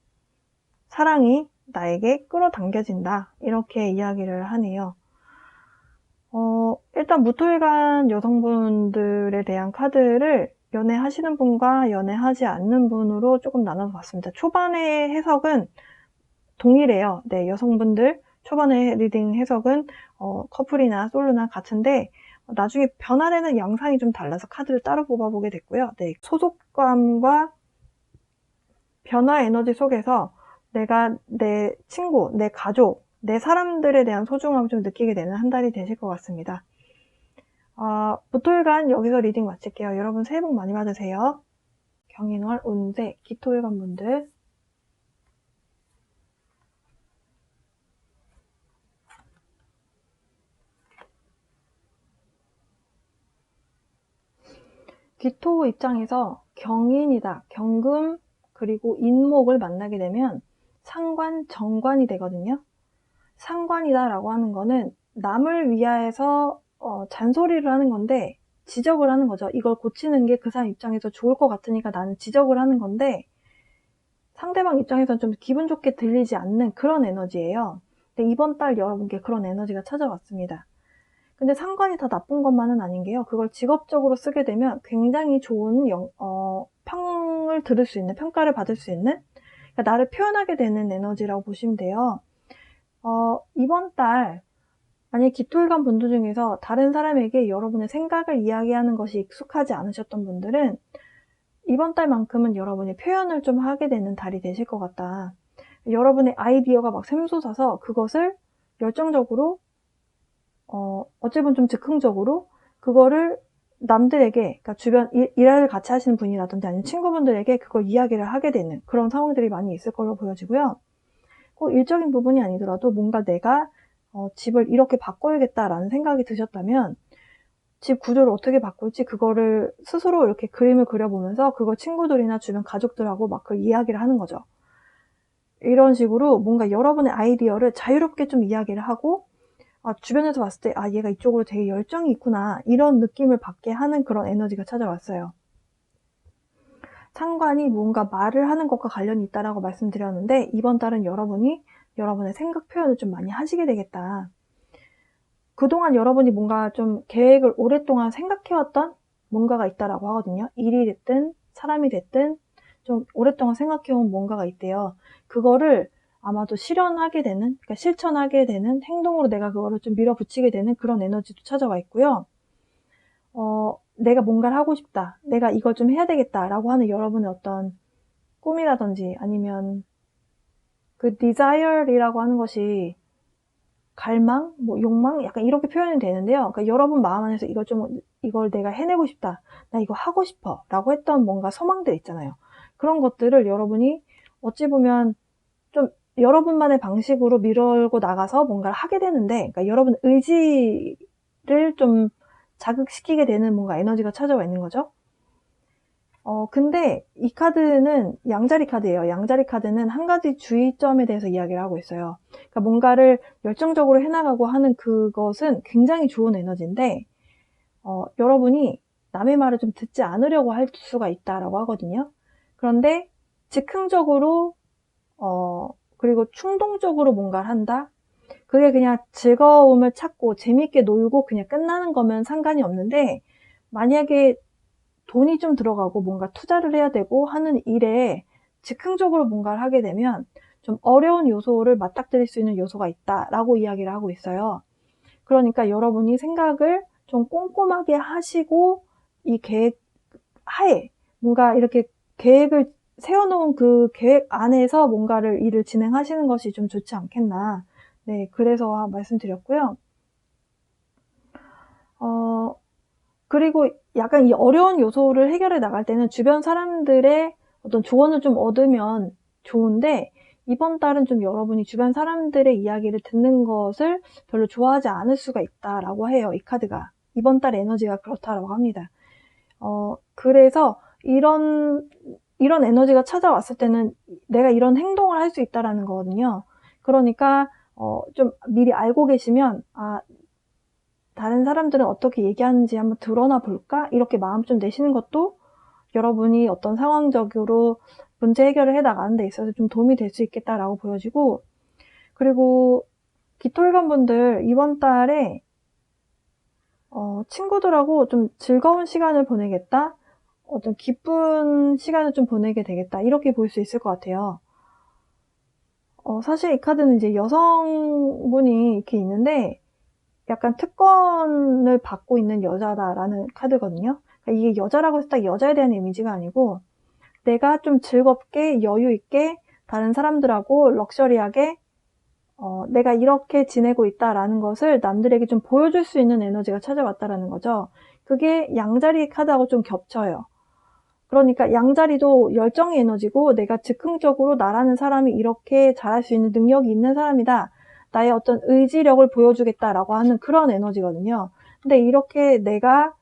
사랑이 나에게 끌어당겨진다. 이렇게 이야기를 하네요. 일단 무토일간 여성분들에 대한 카드를 연애하시는 분과 연애하지 않는 분으로 조금 나눠서 봤습니다. 초반의 해석은 동일해요. 네, 여성분들 초반의 리딩 해석은 커플이나 솔로나 같은데 나중에 변화되는 양상이 좀 달라서 카드를 따로 뽑아보게 됐고요. 네, 소속감과 변화 에너지 속에서 내가 내 친구, 내 가족, 내 사람들에 대한 소중함을 좀 느끼게 되는 한 달이 되실 것 같습니다. 무토일간 여기서 리딩 마칠게요. 여러분 새해 복 많이 받으세요. 경인월, 운세, 기토일간 분들. 기토 입장에서 경인이다, 경금, 그리고 인목을 만나게 되면 상관, 정관이 되거든요. 상관이다 라고 하는 거는 남을 위하여서 잔소리를 하는 건데 지적을 하는 거죠. 이걸 고치는 게 그 사람 입장에서 좋을 것 같으니까 나는 지적을 하는 건데 상대방 입장에서는 좀 기분 좋게 들리지 않는 그런 에너지예요. 근데 이번 달 여러분께 그런 에너지가 찾아왔습니다. 근데 상관이 다 나쁜 것만은 아닌 게요. 그걸 직업적으로 쓰게 되면 굉장히 좋은 평을 들을 수 있는, 평가를 받을 수 있는, 그러니까 나를 표현하게 되는 에너지라고 보시면 돼요. 이번 달 만약에 기토일간 분들 중에서 다른 사람에게 여러분의 생각을 이야기하는 것이 익숙하지 않으셨던 분들은 이번 달만큼은 여러분이 표현을 좀 하게 되는 달이 되실 것 같다. 여러분의 아이디어가 막 샘솟아서 그것을 열정적으로 어찌 보면 좀 즉흥적으로 그거를 남들에게, 그러니까 주변 일을 같이 하시는 분이라든지 아니면 친구분들에게 그걸 이야기를 하게 되는 그런 상황들이 많이 있을 걸로 보여지고요. 꼭 일적인 부분이 아니더라도 뭔가 내가 집을 이렇게 바꿔야겠다라는 생각이 드셨다면 집 구조를 어떻게 바꿀지 그거를 스스로 이렇게 그림을 그려보면서 그걸 친구들이나 주변 가족들하고 막 그 이야기를 하는 거죠. 이런 식으로 뭔가 여러분의 아이디어를 자유롭게 좀 이야기를 하고 주변에서 봤을 때 얘가 이쪽으로 되게 열정이 있구나 이런 느낌을 받게 하는 그런 에너지가 찾아왔어요. 상관이 뭔가 말을 하는 것과 관련이 있다라고 말씀드렸는데 이번 달은 여러분이 여러분의 생각 표현을 좀 많이 하시게 되겠다. 그동안 여러분이 뭔가 좀 계획을 오랫동안 생각해왔던 뭔가가 있다라고 하거든요. 일이 됐든 사람이 됐든 좀 오랫동안 생각해온 뭔가가 있대요. 그거를 아마도 실현하게 되는, 그러니까 실천하게 되는 행동으로 내가 그거를 좀 밀어붙이게 되는 그런 에너지도 찾아와 있고요. 내가 뭔가를 하고 싶다, 내가 이걸 좀 해야 되겠다라고 하는 여러분의 어떤 꿈이라든지 아니면 그 desire이라고 하는 것이 갈망, 뭐 욕망, 약간 이렇게 표현이 되는데요. 그러니까 여러분 마음 안에서 이걸 내가 해내고 싶다, 나 이거 하고 싶어라고 했던 뭔가 소망들 있잖아요. 그런 것들을 여러분이 어찌 보면 좀 여러분만의 방식으로 밀고 나가서 뭔가를 하게 되는데, 그러니까 여러분 의지를 좀 자극시키게 되는 뭔가 에너지가 찾아와 있는 거죠. 근데 이 카드는 양자리 카드예요. 양자리 카드는 한 가지 주의점에 대해서 이야기를 하고 있어요. 그러니까 뭔가를 열정적으로 해나가고 하는 그것은 굉장히 좋은 에너지인데, 여러분이 남의 말을 좀 듣지 않으려고 할 수가 있다라고 하거든요. 그런데 즉흥적으로, 그리고 충동적으로 뭔가를 한다? 그게 그냥 즐거움을 찾고 재밌게 놀고 그냥 끝나는 거면 상관이 없는데, 만약에 돈이 좀 들어가고 뭔가 투자를 해야 되고 하는 일에 즉흥적으로 뭔가를 하게 되면 좀 어려운 요소를 맞닥뜨릴 수 있는 요소가 있다라고 이야기를 하고 있어요. 그러니까 여러분이 생각을 좀 꼼꼼하게 하시고 이 계획 하에 뭔가 이렇게 계획을 세워놓은 그 계획 안에서 뭔가를 일을 진행하시는 것이 좀 좋지 않겠나. 네, 그래서 말씀드렸고요. 그리고 약간 이 어려운 요소를 해결해 나갈 때는 주변 사람들의 어떤 조언을 좀 얻으면 좋은데, 이번 달은 좀 여러분이 주변 사람들의 이야기를 듣는 것을 별로 좋아하지 않을 수가 있다라고 해요. 이 카드가. 이번 달 에너지가 그렇다라고 합니다. 그래서 이런 에너지가 찾아왔을 때는 내가 이런 행동을 할 수 있다라는 거거든요. 그러니까 좀 미리 알고 계시면, 다른 사람들은 어떻게 얘기하는지 한번 드러나 볼까? 이렇게 마음 좀 내시는 것도 여러분이 어떤 상황적으로 문제 해결을 해 나가는 데 있어서 좀 도움이 될 수 있겠다라고 보여지고, 그리고 기토일관 분들 이번 달에 친구들하고 좀 즐거운 시간을 보내겠다, 어떤 기쁜 시간을 좀 보내게 되겠다, 이렇게 볼 수 있을 것 같아요. 사실 이 카드는 이제 여성분이 이렇게 있는데 약간 특권을 받고 있는 여자다라는 카드거든요. 그러니까 이게 여자라고 해서 딱 여자에 대한 이미지가 아니고, 내가 좀 즐겁게 여유 있게 다른 사람들하고 럭셔리하게 내가 이렇게 지내고 있다라는 것을 남들에게 좀 보여줄 수 있는 에너지가 찾아왔다라는 거죠. 그게 양자리 카드하고 좀 겹쳐요. 그러니까 양자리도 열정의 에너지고, 내가 즉흥적으로 나라는 사람이 이렇게 잘할 수 있는 능력이 있는 사람이다, 나의 어떤 의지력을 보여주겠다라고 하는 그런 에너지거든요. 근데 이렇게 내가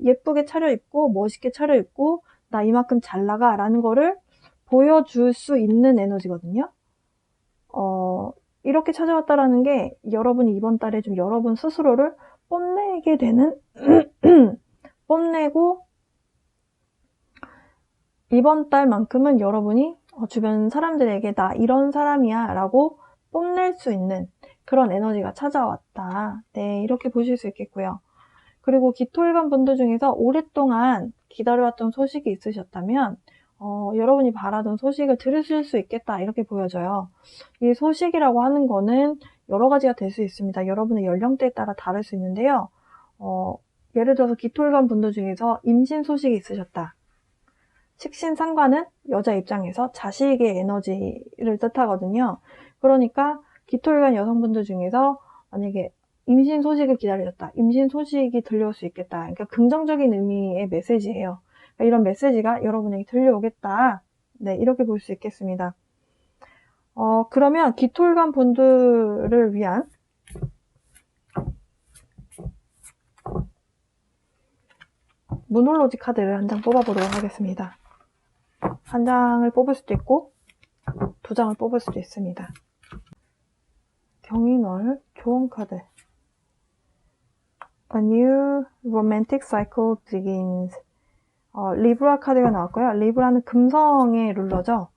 예쁘게 차려입고 멋있게 차려입고 나 이만큼 잘 나가 라는 거를 보여줄 수 있는 에너지거든요. 이렇게 찾아왔다라는 게 여러분이 이번 달에 좀 여러분 스스로를 뽐내게 되는 뽐내고, 이번 달만큼은 여러분이 주변 사람들에게 나 이런 사람이야 라고 뽐낼 수 있는 그런 에너지가 찾아왔다. 네, 이렇게 보실 수 있겠고요. 그리고 기토일관 분들 중에서 오랫동안 기다려왔던 소식이 있으셨다면 여러분이 바라던 소식을 들으실 수 있겠다, 이렇게 보여져요. 이 소식이라고 하는 거는 여러 가지가 될 수 있습니다. 여러분의 연령대에 따라 다를 수 있는데요. 예를 들어서 기토일관 분들 중에서 임신 소식이 있으셨다. 식신상관은 여자 입장에서 자식의 에너지를 뜻하거든요. 그러니까 기토일관 여성분들 중에서 만약에 임신 소식을 기다리셨다, 임신 소식이 들려올 수 있겠다. 그러니까 긍정적인 의미의 메시지예요. 그러니까 이런 메시지가 여러분에게 들려오겠다. 네, 이렇게 볼 수 있겠습니다. 그러면 기토일관 분들을 위한 무놀로지 카드를 한 장 뽑아보도록 하겠습니다. 한 장을 뽑을 수도 있고 두 장을 뽑을 수도 있습니다. 경인월 조언 카드. A new romantic cycle begins. 리브라 카드가 나왔고요. 리브라는 금성의 룰러죠.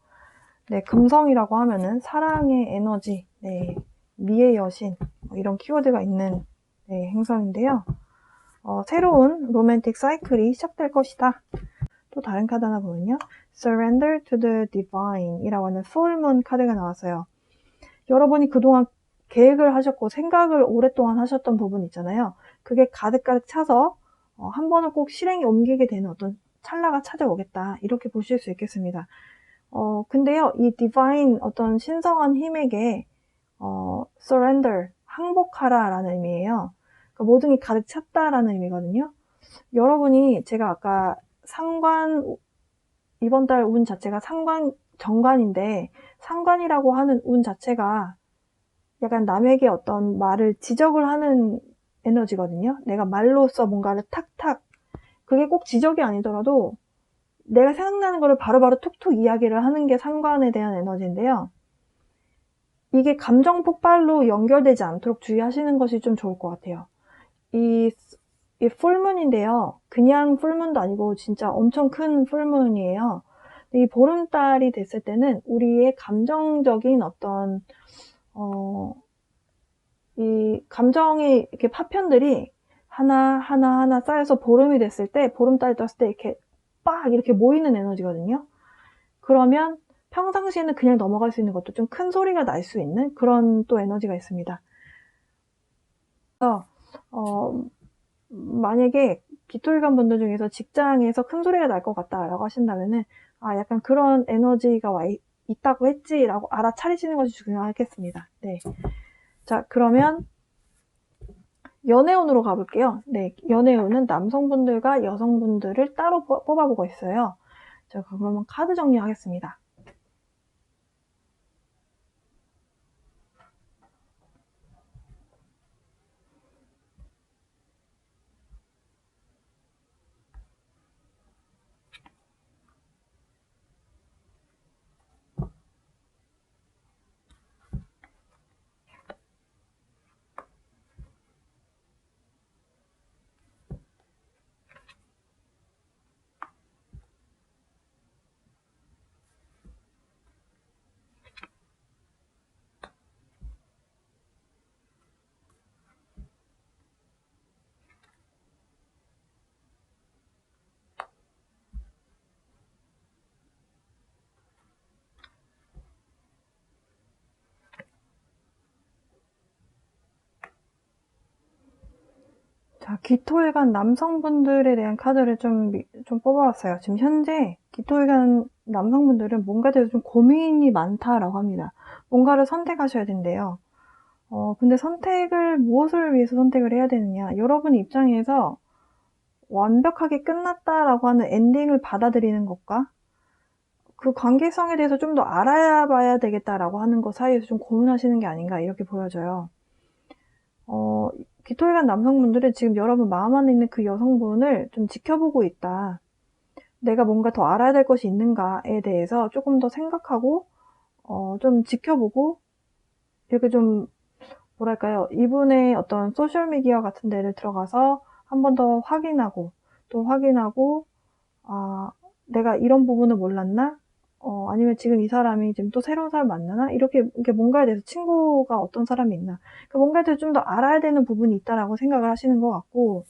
네, 금성이라고 하면은 사랑의 에너지, 네, 미의 여신, 이런 키워드가 있는 행성인데요. 새로운 로맨틱 사이클이 시작될 것이다. 또 다른 카드 하나 보면요. Surrender to the Divine 이라고 하는 Full Moon 카드가 나왔어요. 여러분이 그동안 계획을 하셨고 생각을 오랫동안 하셨던 부분 있잖아요. 그게 가득가득 차서 한 번은 꼭 실행에 옮기게 되는 어떤 찰나가 찾아오겠다. 이렇게 보실 수 있겠습니다. 근데요, 이 divine 어떤 신성한 힘에게 surrender, 항복하라라는 의미예요. 그러니까 모든 게 가득 찼다라는 의미거든요. 여러분이 제가 아까 이번 달 운 자체가 정관인데 상관이라고 하는 운 자체가 약간 남에게 어떤 말을 지적을 하는 에너지거든요. 내가 말로써 뭔가를 탁탁, 그게 꼭 지적이 아니더라도 내가 생각나는 거를 바로바로 툭툭 이야기를 하는 게 상관에 대한 에너지인데요. 이게 감정 폭발로 연결되지 않도록 주의하시는 것이 좀 좋을 것 같아요. 이 풀문인데요. 그냥 풀문도 아니고 진짜 엄청 큰 풀문이에요. 이 보름달이 됐을 때는 우리의 감정적인 어떤 이 감정의 이렇게 파편들이 하나 쌓여서 보름이 됐을 때, 보름달이 떴을 때 이렇게 빡 이렇게 모이는 에너지거든요. 그러면 평상시에는 그냥 넘어갈 수 있는 것도 좀 큰 소리가 날 수 있는 그런 또 에너지가 있습니다. 그래서 만약에 기토일관 분들 중에서 직장에서 큰 소리가 날 것 같다라고 하신다면은 약간 그런 에너지가 있다고 했지라고 알아차리시는 것이 중요하겠습니다. 네. 자, 그러면 연애운으로 가볼게요. 네, 연애운은 남성분들과 여성분들을 따로 뽑아보고 있어요. 자, 그러면 카드 정리하겠습니다. 자, 기토일관 남성분들에 대한 카드를 좀 뽑아왔어요. 지금 현재 기토일관 남성분들은 뭔가에 대해서 좀 고민이 많다라고 합니다. 뭔가를 선택하셔야 된대요. 근데 무엇을 위해서 선택을 해야 되느냐. 여러분 입장에서 완벽하게 끝났다라고 하는 엔딩을 받아들이는 것과 그 관계성에 대해서 좀 더 알아봐야 되겠다라고 하는 것 사이에서 좀 고민하시는 게 아닌가 이렇게 보여져요. 기토일관 남성분들은 지금 여러분 마음 안에 있는 그 여성분을 좀 지켜보고 있다. 내가 뭔가 더 알아야 될 것이 있는가에 대해서 조금 더 생각하고 좀 지켜보고 이렇게 좀 뭐랄까요, 이분의 어떤 소셜미디어 같은 데를 들어가서 한 번 더 확인하고 또 확인하고 내가 이런 부분을 몰랐나? 아니면 지금 이 사람이 지금 또 새로운 사람 만나나? 이렇게 뭔가에 대해서 친구가 어떤 사람이 있나? 그러니까 뭔가에 대해서 좀 더 알아야 되는 부분이 있다라고 생각을 하시는 것 같고,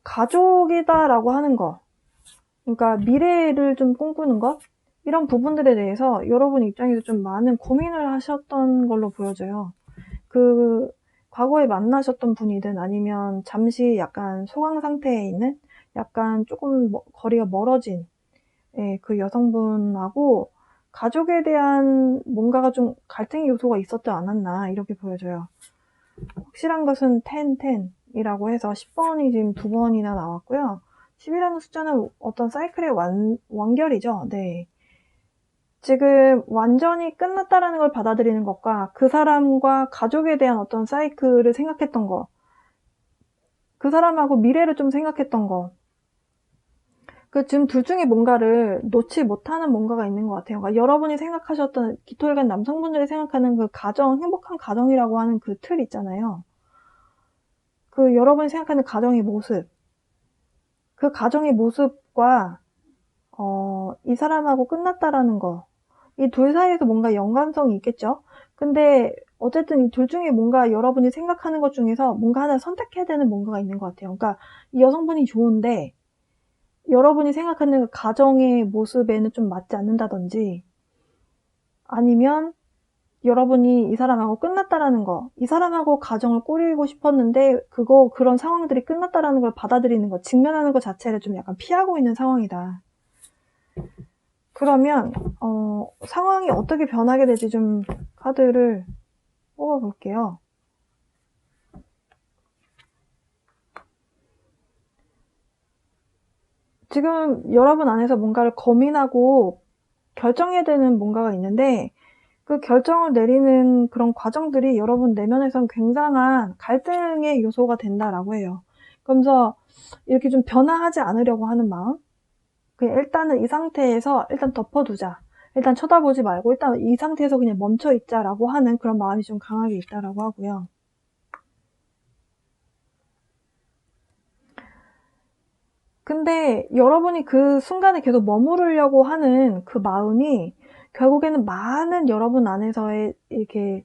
가족이다라고 하는 거. 그러니까 미래를 좀 꿈꾸는 것? 이런 부분들에 대해서 여러분 입장에서 좀 많은 고민을 하셨던 걸로 보여져요. 과거에 만나셨던 분이든 아니면 잠시 약간 소강 상태에 있는 약간 조금 거리가 멀어진 그 여성분하고 가족에 대한 뭔가가 좀 갈등의 요소가 있었지 않았나 이렇게 보여져요. 확실한 것은 10이라고 해서 10번이 지금 2번이나 나왔고요. 10이라는 숫자는 어떤 사이클의 완결이죠. 네. 지금 완전히 끝났다라는 걸 받아들이는 것과 그 사람과 가족에 대한 어떤 사이클을 생각했던 거, 그 사람하고 미래를 좀 생각했던 거, 지금 둘 중에 뭔가를 놓지 못하는 뭔가가 있는 것 같아요. 그러니까 여러분이 생각하셨던 기토일관 남성분들이 생각하는 그 행복한 가정이라고 하는 그 틀 있잖아요. 여러분이 생각하는 가정의 모습, 그 가정의 모습과 이 사람하고 끝났다라는 거, 이 둘 사이에서 뭔가 연관성이 있겠죠? 근데 어쨌든 이 둘 중에 뭔가 여러분이 생각하는 것 중에서 뭔가 하나 선택해야 되는 뭔가가 있는 것 같아요. 그러니까 이 여성분이 좋은데 여러분이 생각하는 그 가정의 모습에는 좀 맞지 않는다든지 아니면 여러분이 이 사람하고 끝났다라는 거, 이 사람하고 가정을 꾸리고 싶었는데 그런 상황들이 끝났다라는 걸 받아들이는 거, 직면하는 것 자체를 좀 약간 피하고 있는 상황이다. 그러면 상황이 어떻게 변하게 될지 좀 카드를 뽑아볼게요. 지금 여러분 안에서 뭔가를 고민하고 결정해야 되는 뭔가가 있는데 그 결정을 내리는 그런 과정들이 여러분 내면에선 굉장한 갈등의 요소가 된다라고 해요. 그러면서 이렇게 좀 변화하지 않으려고 하는 마음, 그냥 일단은 이 상태에서 일단 덮어두자, 일단 쳐다보지 말고 일단 이 상태에서 그냥 멈춰 있자라고 하는 그런 마음이 좀 강하게 있다라고 하고요. 근데 여러분이 그 순간에 계속 머무르려고 하는 그 마음이 결국에는 많은 여러분 안에서의 이렇게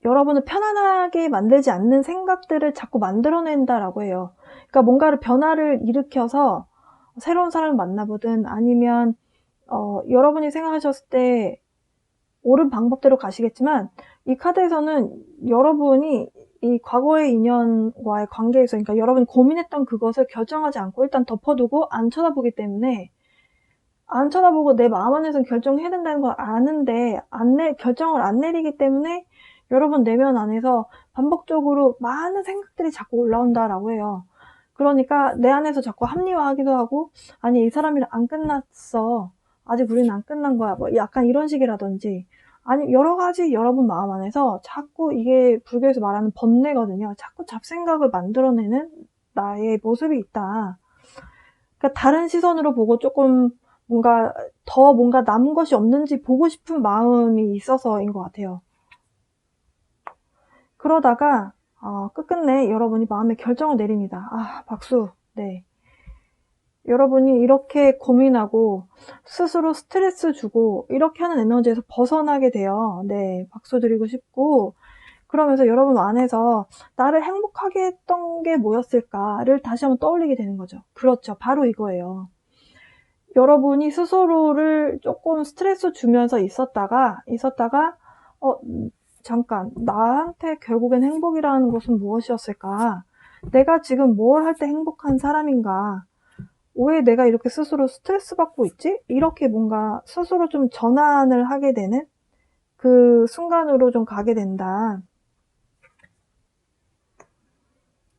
여러분을 편안하게 만들지 않는 생각들을 자꾸 만들어낸다라고 해요. 그러니까 뭔가를 변화를 일으켜서 새로운 사람을 만나보든 아니면 여러분이 생각하셨을 때 옳은 방법대로 가시겠지만 이 카드에서는 여러분이 이 과거의 인연과의 관계에서 그러니까 여러분이 고민했던 그것을 결정하지 않고 일단 덮어두고 안 쳐다보기 때문에 안 쳐다보고 내 마음 안에서는 결정해야 된다는 걸 아는데 결정을 안 내리기 때문에 여러분 내면 안에서 반복적으로 많은 생각들이 자꾸 올라온다라고 해요. 그러니까 내 안에서 자꾸 합리화하기도 하고 아니 이 사람이랑 안 끝났어. 아직 우리는 안 끝난 거야. 뭐 약간 이런 식이라든지 아니 여러 가지 여러분 마음 안에서 자꾸 이게 불교에서 말하는 번뇌거든요. 자꾸 잡생각을 만들어내는 나의 모습이 있다. 그러니까 다른 시선으로 보고 조금 뭔가 남은 것이 없는지 보고 싶은 마음이 있어서인 것 같아요. 그러다가 끝끝내 여러분이 마음의 결정을 내립니다. 박수. 네. 여러분이 이렇게 고민하고 스스로 스트레스 주고 이렇게 하는 에너지에서 벗어나게 돼요. 네. 박수 드리고 싶고 그러면서 여러분 안에서 나를 행복하게 했던 게 뭐였을까를 다시 한번 떠올리게 되는 거죠. 그렇죠. 바로 이거예요. 여러분이 스스로를 조금 스트레스 주면서 있었다가 잠깐 나한테 결국엔 행복이라는 것은 무엇이었을까? 내가 지금 뭘 할 때 행복한 사람인가? 왜 내가 이렇게 스스로 스트레스 받고 있지? 이렇게 뭔가 스스로 좀 전환을 하게 되는 그 순간으로 좀 가게 된다.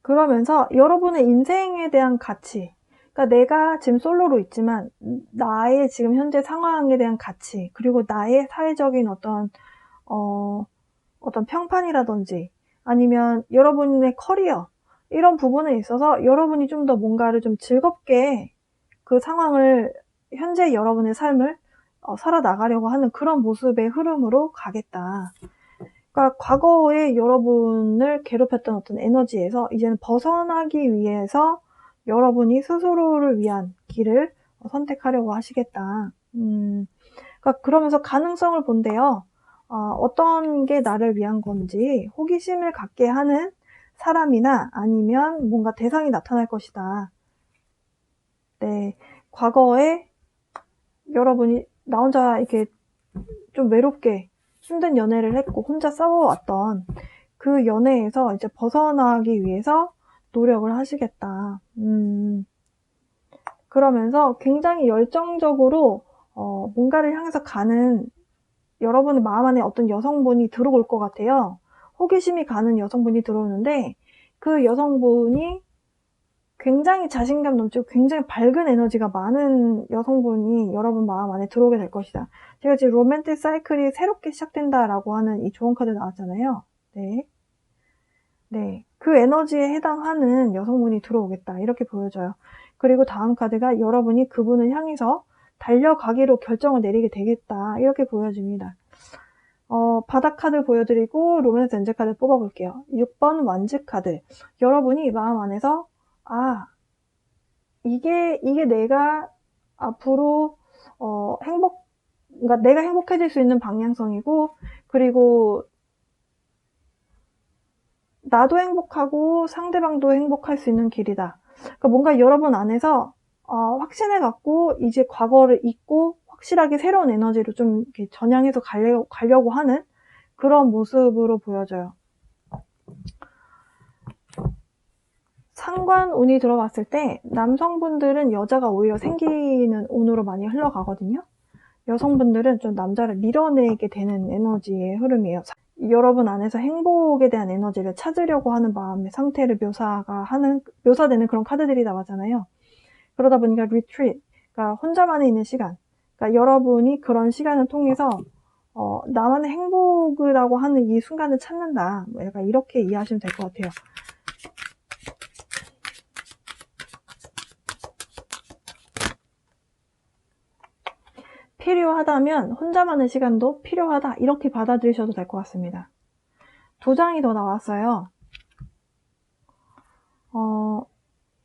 그러면서 여러분의 인생에 대한 가치, 그러니까 내가 지금 솔로로 있지만 나의 지금 현재 상황에 대한 가치, 그리고 나의 사회적인 어떤 평판이라든지 아니면 여러분의 커리어 이런 부분에 있어서 여러분이 좀 더 뭔가를 좀 즐겁게 그 상황을 현재 여러분의 삶을 살아나가려고 하는 그런 모습의 흐름으로 가겠다. 그러니까 과거에 여러분을 괴롭혔던 어떤 에너지에서 이제는 벗어나기 위해서 여러분이 스스로를 위한 길을 선택하려고 하시겠다. 그러니까 그러면서 가능성을 본대요. 어떤 게 나를 위한 건지 호기심을 갖게 하는 사람이나 아니면 뭔가 대상이 나타날 것이다. 네. 과거에 여러분이 나 혼자 이렇게 좀 외롭게 힘든 연애를 했고 혼자 싸워왔던 그 연애에서 이제 벗어나기 위해서 노력을 하시겠다. 그러면서 굉장히 열정적으로 뭔가를 향해서 가는 여러분의 마음 안에 어떤 여성분이 들어올 것 같아요. 호기심이 가는 여성분이 들어오는데 그 여성분이 굉장히 자신감 넘치고 굉장히 밝은 에너지가 많은 여성분이 여러분 마음 안에 들어오게 될 것이다. 제가 지금 로맨틱 사이클이 새롭게 시작된다라고 하는 이 좋은 카드 나왔잖아요. 네. 네. 그 에너지에 해당하는 여성분이 들어오겠다. 이렇게 보여져요. 그리고 다음 카드가 여러분이 그분을 향해서 달려가기로 결정을 내리게 되겠다. 이렇게 보여집니다. 바닥 카드 보여드리고 로맨스 엔젤 카드 뽑아볼게요. 6번 완즈 카드. 여러분이 마음 안에서 이게 내가 앞으로 그러니까 내가 행복해질 수 있는 방향성이고 그리고 나도 행복하고 상대방도 행복할 수 있는 길이다. 그러니까 뭔가 여러분 안에서 확신을 갖고 이제 과거를 잊고 확실하게 새로운 에너지로 좀 이렇게 전향해서 가려고 하는 그런 모습으로 보여져요. 상관운이 들어봤을 때 남성분들은 여자가 오히려 생기는 운으로 많이 흘러가거든요. 여성분들은 좀 남자를 밀어내게 되는 에너지의 흐름이에요. 여러분 안에서 행복에 대한 에너지를 찾으려고 하는 마음의 상태를 묘사되는 그런 카드들이 나왔잖아요. 그러다 보니까 retreat, 그러니까 혼자만에 있는 시간, 그러니까 여러분이 그런 시간을 통해서 나만의 행복이라고 하는 이 순간을 찾는다. 약간 이렇게 이해하시면 될 것 같아요. 필요하다면 혼자만의 시간도 필요하다. 이렇게 받아들이셔도 될 것 같습니다. 2장이 더 나왔어요.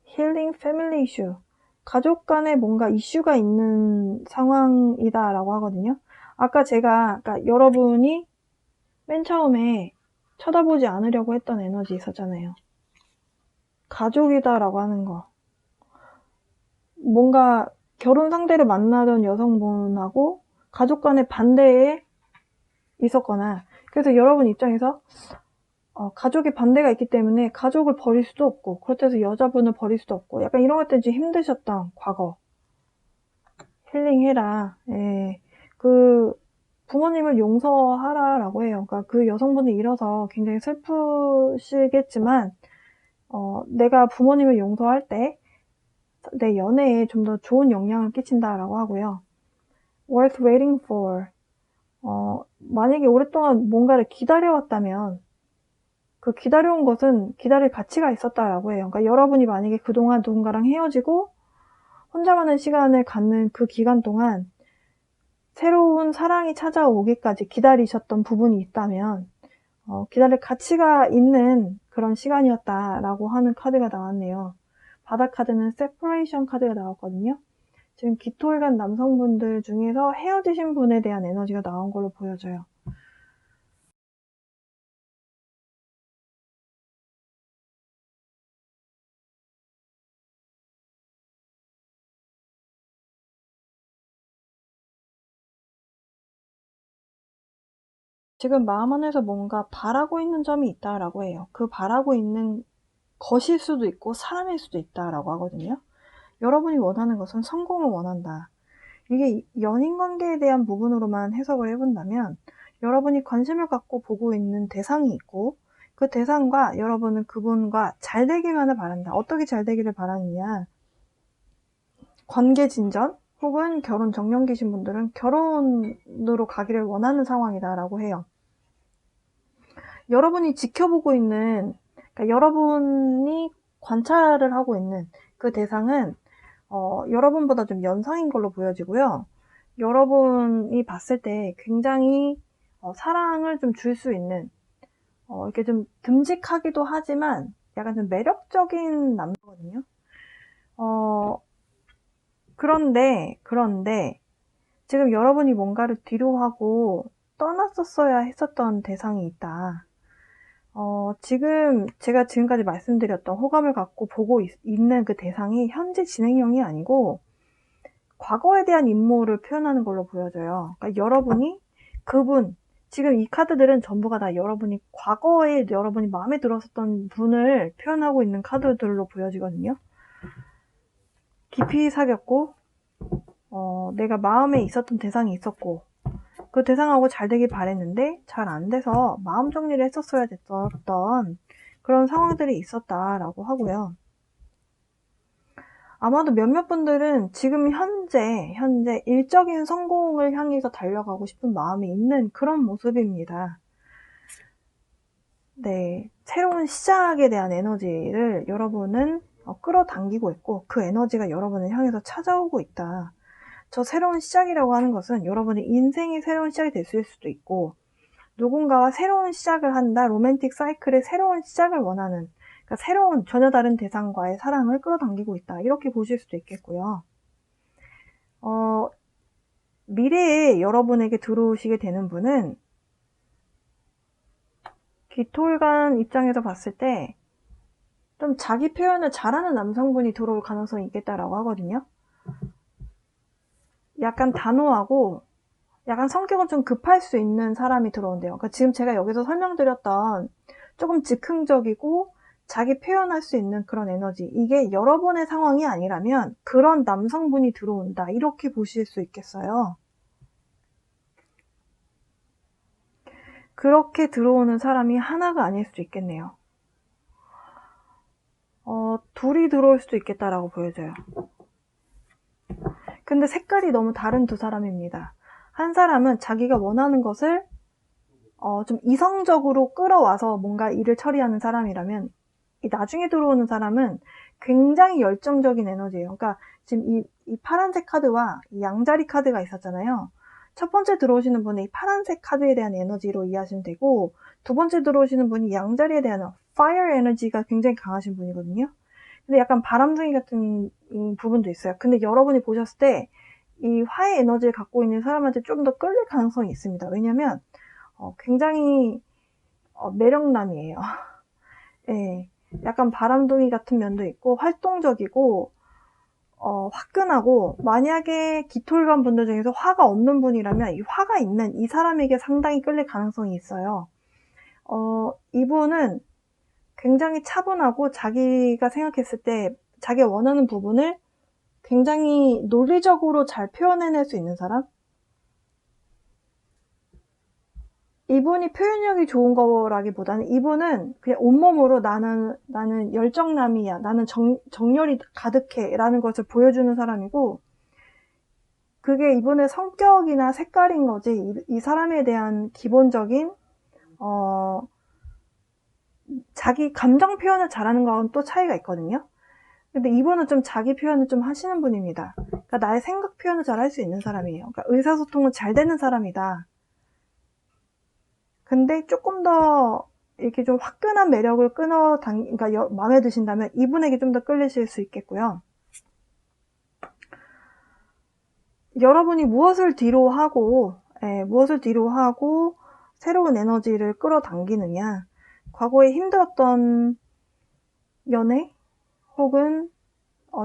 힐링 패밀리 이슈. 가족 간에 뭔가 이슈가 있는 상황이다 라고 하거든요. 아까 제가 여러분이 맨 처음에 쳐다보지 않으려고 했던 에너지 있었잖아요. 가족이다 라고 하는 거. 뭔가 결혼 상대를 만나던 여성분하고 가족 간의 반대에 있었거나, 그래서 여러분 입장에서 가족의 반대가 있기 때문에 가족을 버릴 수도 없고, 그렇다고 해서 여자분을 버릴 수도 없고, 약간 이런 것 때문에 좀 힘드셨던 과거. 힐링해라. 예. 부모님을 용서하라 라고 해요. 그러니까 그 여성분을 잃어서 굉장히 슬프시겠지만, 내가 부모님을 용서할 때 내 연애에 좀 더 좋은 영향을 끼친다 라고 하고요. worth waiting for. 만약에 오랫동안 뭔가를 기다려왔다면 그 기다려온 것은 기다릴 가치가 있었다라고 해요. 그러니까 여러분이 만약에 그동안 누군가랑 헤어지고 혼자만의 시간을 갖는 그 기간 동안 새로운 사랑이 찾아오기까지 기다리셨던 부분이 있다면 기다릴 가치가 있는 그런 시간이었다라고 하는 카드가 나왔네요. 바닥 카드는 세퍼레이션 카드가 나왔거든요. 지금 기토일간 남성분들 중에서 헤어지신 분에 대한 에너지가 나온 걸로 보여져요. 지금 마음 안에서 뭔가 바라고 있는 점이 있다라고 해요. 그 바라고 있는 것일 수도 있고 사람일 수도 있다라고 하거든요. 여러분이 원하는 것은 성공을 원한다. 이게 연인관계에 대한 부분으로만 해석을 해본다면 여러분이 관심을 갖고 보고 있는 대상이 있고 그 대상과 여러분은 그분과 잘 되기만을 바란다. 어떻게 잘 되기를 바라느냐. 관계 진전 혹은 결혼 정년기신 분들은 결혼으로 가기를 원하는 상황이다라고 해요. 여러분이 지켜보고 있는, 그러니까 여러분이 관찰을 하고 있는 그 대상은 여러분보다 좀 연상인 걸로 보여지고요. 여러분이 봤을 때 굉장히 사랑을 좀 줄 수 있는 이렇게 좀 듬직하기도 하지만 약간 좀 매력적인 남자거든요. 그런데 지금 여러분이 뭔가를 뒤로 하고 떠났었어야 했었던 대상이 있다. 지금 제가 지금까지 말씀드렸던 호감을 갖고 보고 있는 그 대상이 현재 진행형이 아니고 과거에 대한 임무를 표현하는 걸로 보여져요. 그러니까 여러분이 지금 이 카드들은 전부가 다 여러분이 과거에 여러분이 마음에 들었었던 분을 표현하고 있는 카드들로 보여지거든요. 깊이 사귀었고 내가 마음에 있었던 대상이 있었고 그 대상하고 잘 되길 바랬는데 잘 안 돼서 마음 정리를 했었어야 됐었던 그런 상황들이 있었다라고 하고요. 아마도 몇몇 분들은 지금 현재 일적인 성공을 향해서 달려가고 싶은 마음이 있는 그런 모습입니다. 네, 새로운 시작에 대한 에너지를 여러분은 끌어당기고 있고 그 에너지가 여러분을 향해서 찾아오고 있다. 저 새로운 시작이라고 하는 것은 여러분의 인생의 새로운 시작이 될 수도 있고 누군가와 새로운 시작을 한다. 로맨틱 사이클의 새로운 시작을 원하는 그러니까 새로운 전혀 다른 대상과의 사랑을 끌어당기고 있다. 이렇게 보실 수도 있겠고요. 미래에 여러분에게 들어오시게 되는 분은 기토일간 입장에서 봤을 때 좀 자기 표현을 잘하는 남성분이 들어올 가능성이 있겠다라고 하거든요. 약간 단호하고 약간 성격은 좀 급할 수 있는 사람이 들어온대요. 그러니까 지금 제가 여기서 설명드렸던 조금 즉흥적이고 자기 표현할 수 있는 그런 에너지, 이게 여러분의 상황이 아니라면 그런 남성분이 들어온다, 이렇게 보실 수 있겠어요. 그렇게 들어오는 사람이 하나가 아닐 수도 있겠네요. 둘이 들어올 수도 있겠다라고 보여져요. 근데 색깔이 너무 다른 두 사람입니다. 한 사람은 자기가 원하는 것을 좀 이성적으로 끌어와서 뭔가 일을 처리하는 사람이라면, 이 나중에 들어오는 사람은 굉장히 열정적인 에너지예요. 그러니까 지금 이 파란색 카드와 이 양자리 카드가 있었잖아요. 첫 번째 들어오시는 분의 이 파란색 카드에 대한 에너지로 이해하시면 되고, 두 번째 들어오시는 분이 양자리에 대한 fire 에너지가 굉장히 강하신 분이거든요. 근데 약간 바람둥이 같은 부분도 있어요. 근데 여러분이 보셨을 때 이 화의 에너지를 갖고 있는 사람한테 좀 더 끌릴 가능성이 있습니다. 왜냐면 굉장히 매력남이에요. 예, 약간 바람둥이 같은 면도 있고 활동적이고 화끈하고, 만약에 기토일관 분들 중에서 화가 없는 분이라면 이 화가 있는 이 사람에게 상당히 끌릴 가능성이 있어요. 이분은 굉장히 차분하고 자기가 생각했을 때 자기가 원하는 부분을 굉장히 논리적으로 잘 표현해낼 수 있는 사람? 이분이 표현력이 좋은 거라기보다는 이분은 그냥 온몸으로 나는 열정남이야, 나는 정열이 가득해 라는 것을 보여주는 사람이고, 그게 이분의 성격이나 색깔인 거지 이 사람에 대한 기본적인 자기 감정 표현을 잘하는 건 또 차이가 있거든요. 근데 이분은 좀 자기 표현을 좀 하시는 분입니다. 그러니까 나의 생각 표현을 잘 할 수 있는 사람이에요. 그러니까 의사소통은 잘 되는 사람이다. 근데 조금 더 이렇게 좀 화끈한 매력을 그러니까 마음에 드신다면 이분에게 좀 더 끌리실 수 있겠고요. 여러분이 무엇을 뒤로 하고 새로운 에너지를 끌어당기느냐, 과거에 힘들었던 연애 혹은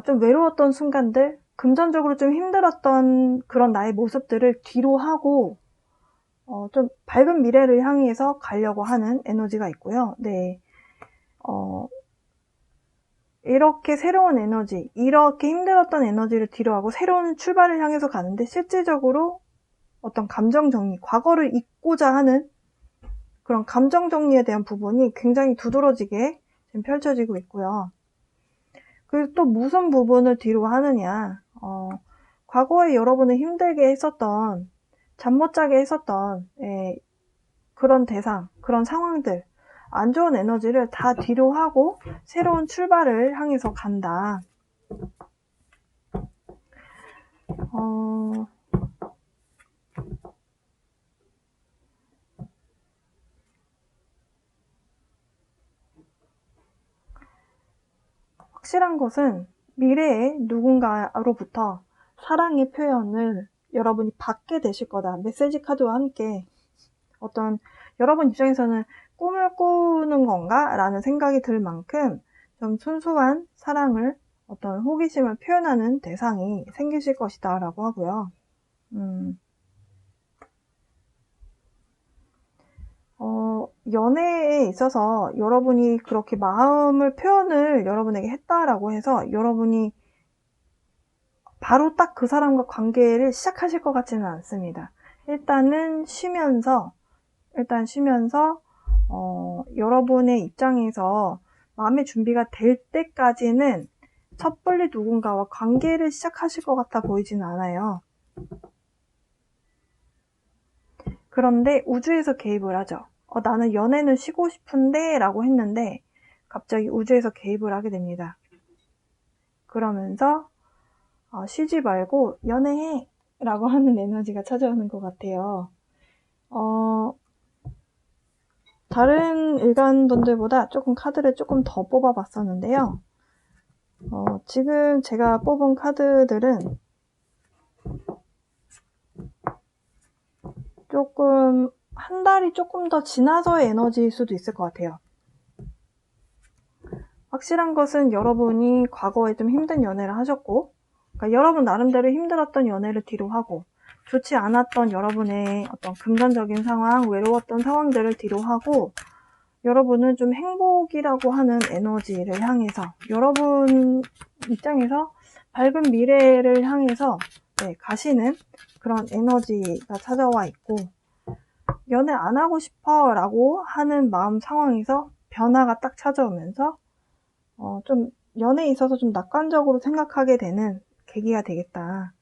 좀 외로웠던 순간들, 금전적으로 좀 힘들었던 그런 나의 모습들을 뒤로 하고 좀 밝은 미래를 향해서 가려고 하는 에너지가 있고요. 네, 이렇게 새로운 에너지, 이렇게 힘들었던 에너지를 뒤로 하고 새로운 출발을 향해서 가는데, 실질적으로 어떤 감정 정리, 과거를 잊고자 하는 그런 감정 정리에 대한 부분이 굉장히 두드러지게 지금 펼쳐지고 있고요. 그리고 또 무슨 부분을 뒤로 하느냐, 과거에 여러분을 힘들게 했었던, 잠 못 자게 했었던 그런 대상, 그런 상황들, 안 좋은 에너지를 다 뒤로 하고 새로운 출발을 향해서 간다. 확실한 것은 미래에 누군가로부터 사랑의 표현을 여러분이 받게 되실 거다. 메시지 카드와 함께 어떤 여러분 입장에서는 꿈을 꾸는 건가? 라는 생각이 들 만큼 좀 순수한 사랑을, 어떤 호기심을 표현하는 대상이 생기실 것이다 라고 하고요. 연애에 있어서 여러분이 그렇게 마음을 표현을 여러분에게 했다라고 해서 여러분이 바로 딱 그 사람과 관계를 시작하실 것 같지는 않습니다. 일단 쉬면서 여러분의 입장에서 마음의 준비가 될 때까지는 섣불리 누군가와 관계를 시작하실 것 같아 보이지는 않아요. 그런데 우주에서 개입을 하죠. 나는 연애는 쉬고 싶은데 라고 했는데 갑자기 우주에서 개입을 하게 됩니다. 그러면서 쉬지 말고 연애해 라고 하는 에너지가 찾아오는 것 같아요. 다른 일간분들보다 조금 카드를 조금 더 뽑아봤었는데요. 지금 제가 뽑은 카드들은 조금 한 달이 조금 더 지나서의 에너지일 수도 있을 것 같아요. 확실한 것은 여러분이 과거에 좀 힘든 연애를 하셨고, 그러니까 여러분 나름대로 힘들었던 연애를 뒤로 하고, 좋지 않았던 여러분의 어떤 금전적인 상황, 외로웠던 상황들을 뒤로 하고, 여러분은 좀 행복이라고 하는 에너지를 향해서, 여러분 입장에서 밝은 미래를 향해서 가시는 그런 에너지가 찾아와 있고, 연애 안 하고 싶어 라고 하는 마음 상황에서 변화가 딱 찾아오면서 좀 연애에 있어서 좀 낙관적으로 생각하게 되는 계기가 되겠다.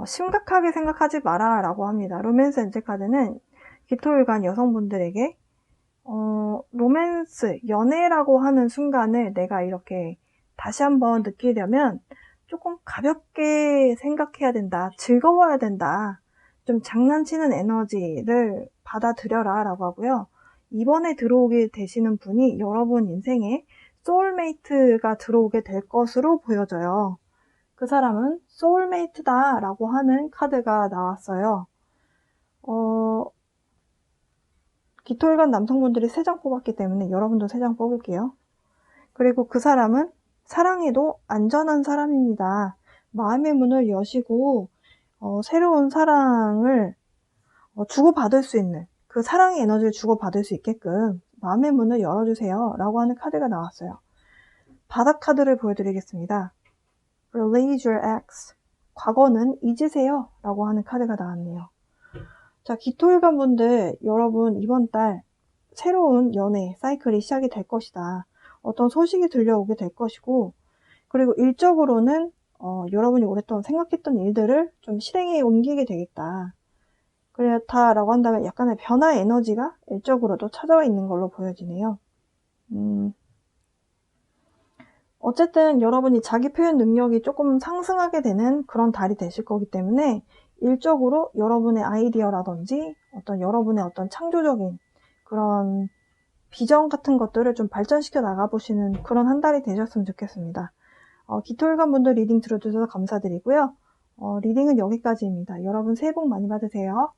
심각하게 생각하지 마라 라고 합니다. 로맨스 엔젤 카드는 기토일관 여성분들에게 로맨스, 연애라고 하는 순간을 내가 이렇게 다시 한번 느끼려면 조금 가볍게 생각해야 된다. 즐거워야 된다. 좀 장난치는 에너지를 받아들여라 라고 하고요. 이번에 들어오게 되시는 분이 여러분 인생에 소울메이트가 들어오게 될 것으로 보여져요. 그 사람은 소울메이트다 라고 하는 카드가 나왔어요. 기토일관 남성분들이 3장 뽑았기 때문에 여러분도 3장 뽑을게요. 그리고 그 사람은 사랑에도 안전한 사람입니다. 마음의 문을 여시고 새로운 사랑을 주고받을 수 있는, 그 사랑의 에너지를 주고받을 수 있게끔 마음의 문을 열어주세요 라고 하는 카드가 나왔어요. 바닥 카드를 보여드리겠습니다. Release your ex. 과거는 잊으세요 라고 하는 카드가 나왔네요. 자, 기토일관 분들, 여러분 이번 달 새로운 연애 사이클이 시작이 될 것이다. 어떤 소식이 들려오게 될 것이고, 그리고 일적으로는 여러분이 오랫동안 생각했던 일들을 좀 실행에 옮기게 되겠다. 그렇다라고 한다면 약간의 변화의 에너지가 일적으로도 찾아와 있는 걸로 보여지네요. 어쨌든 여러분이 자기 표현 능력이 조금 상승하게 되는 그런 달이 되실 거기 때문에 일적으로 여러분의 아이디어라든지 어떤 여러분의 어떤 창조적인 그런 비전 같은 것들을 좀 발전시켜 나가보시는 그런 한 달이 되셨으면 좋겠습니다. 기토일관 분들 리딩 들어주셔서 감사드리고요. 리딩은 여기까지입니다. 여러분 새해 복 많이 받으세요.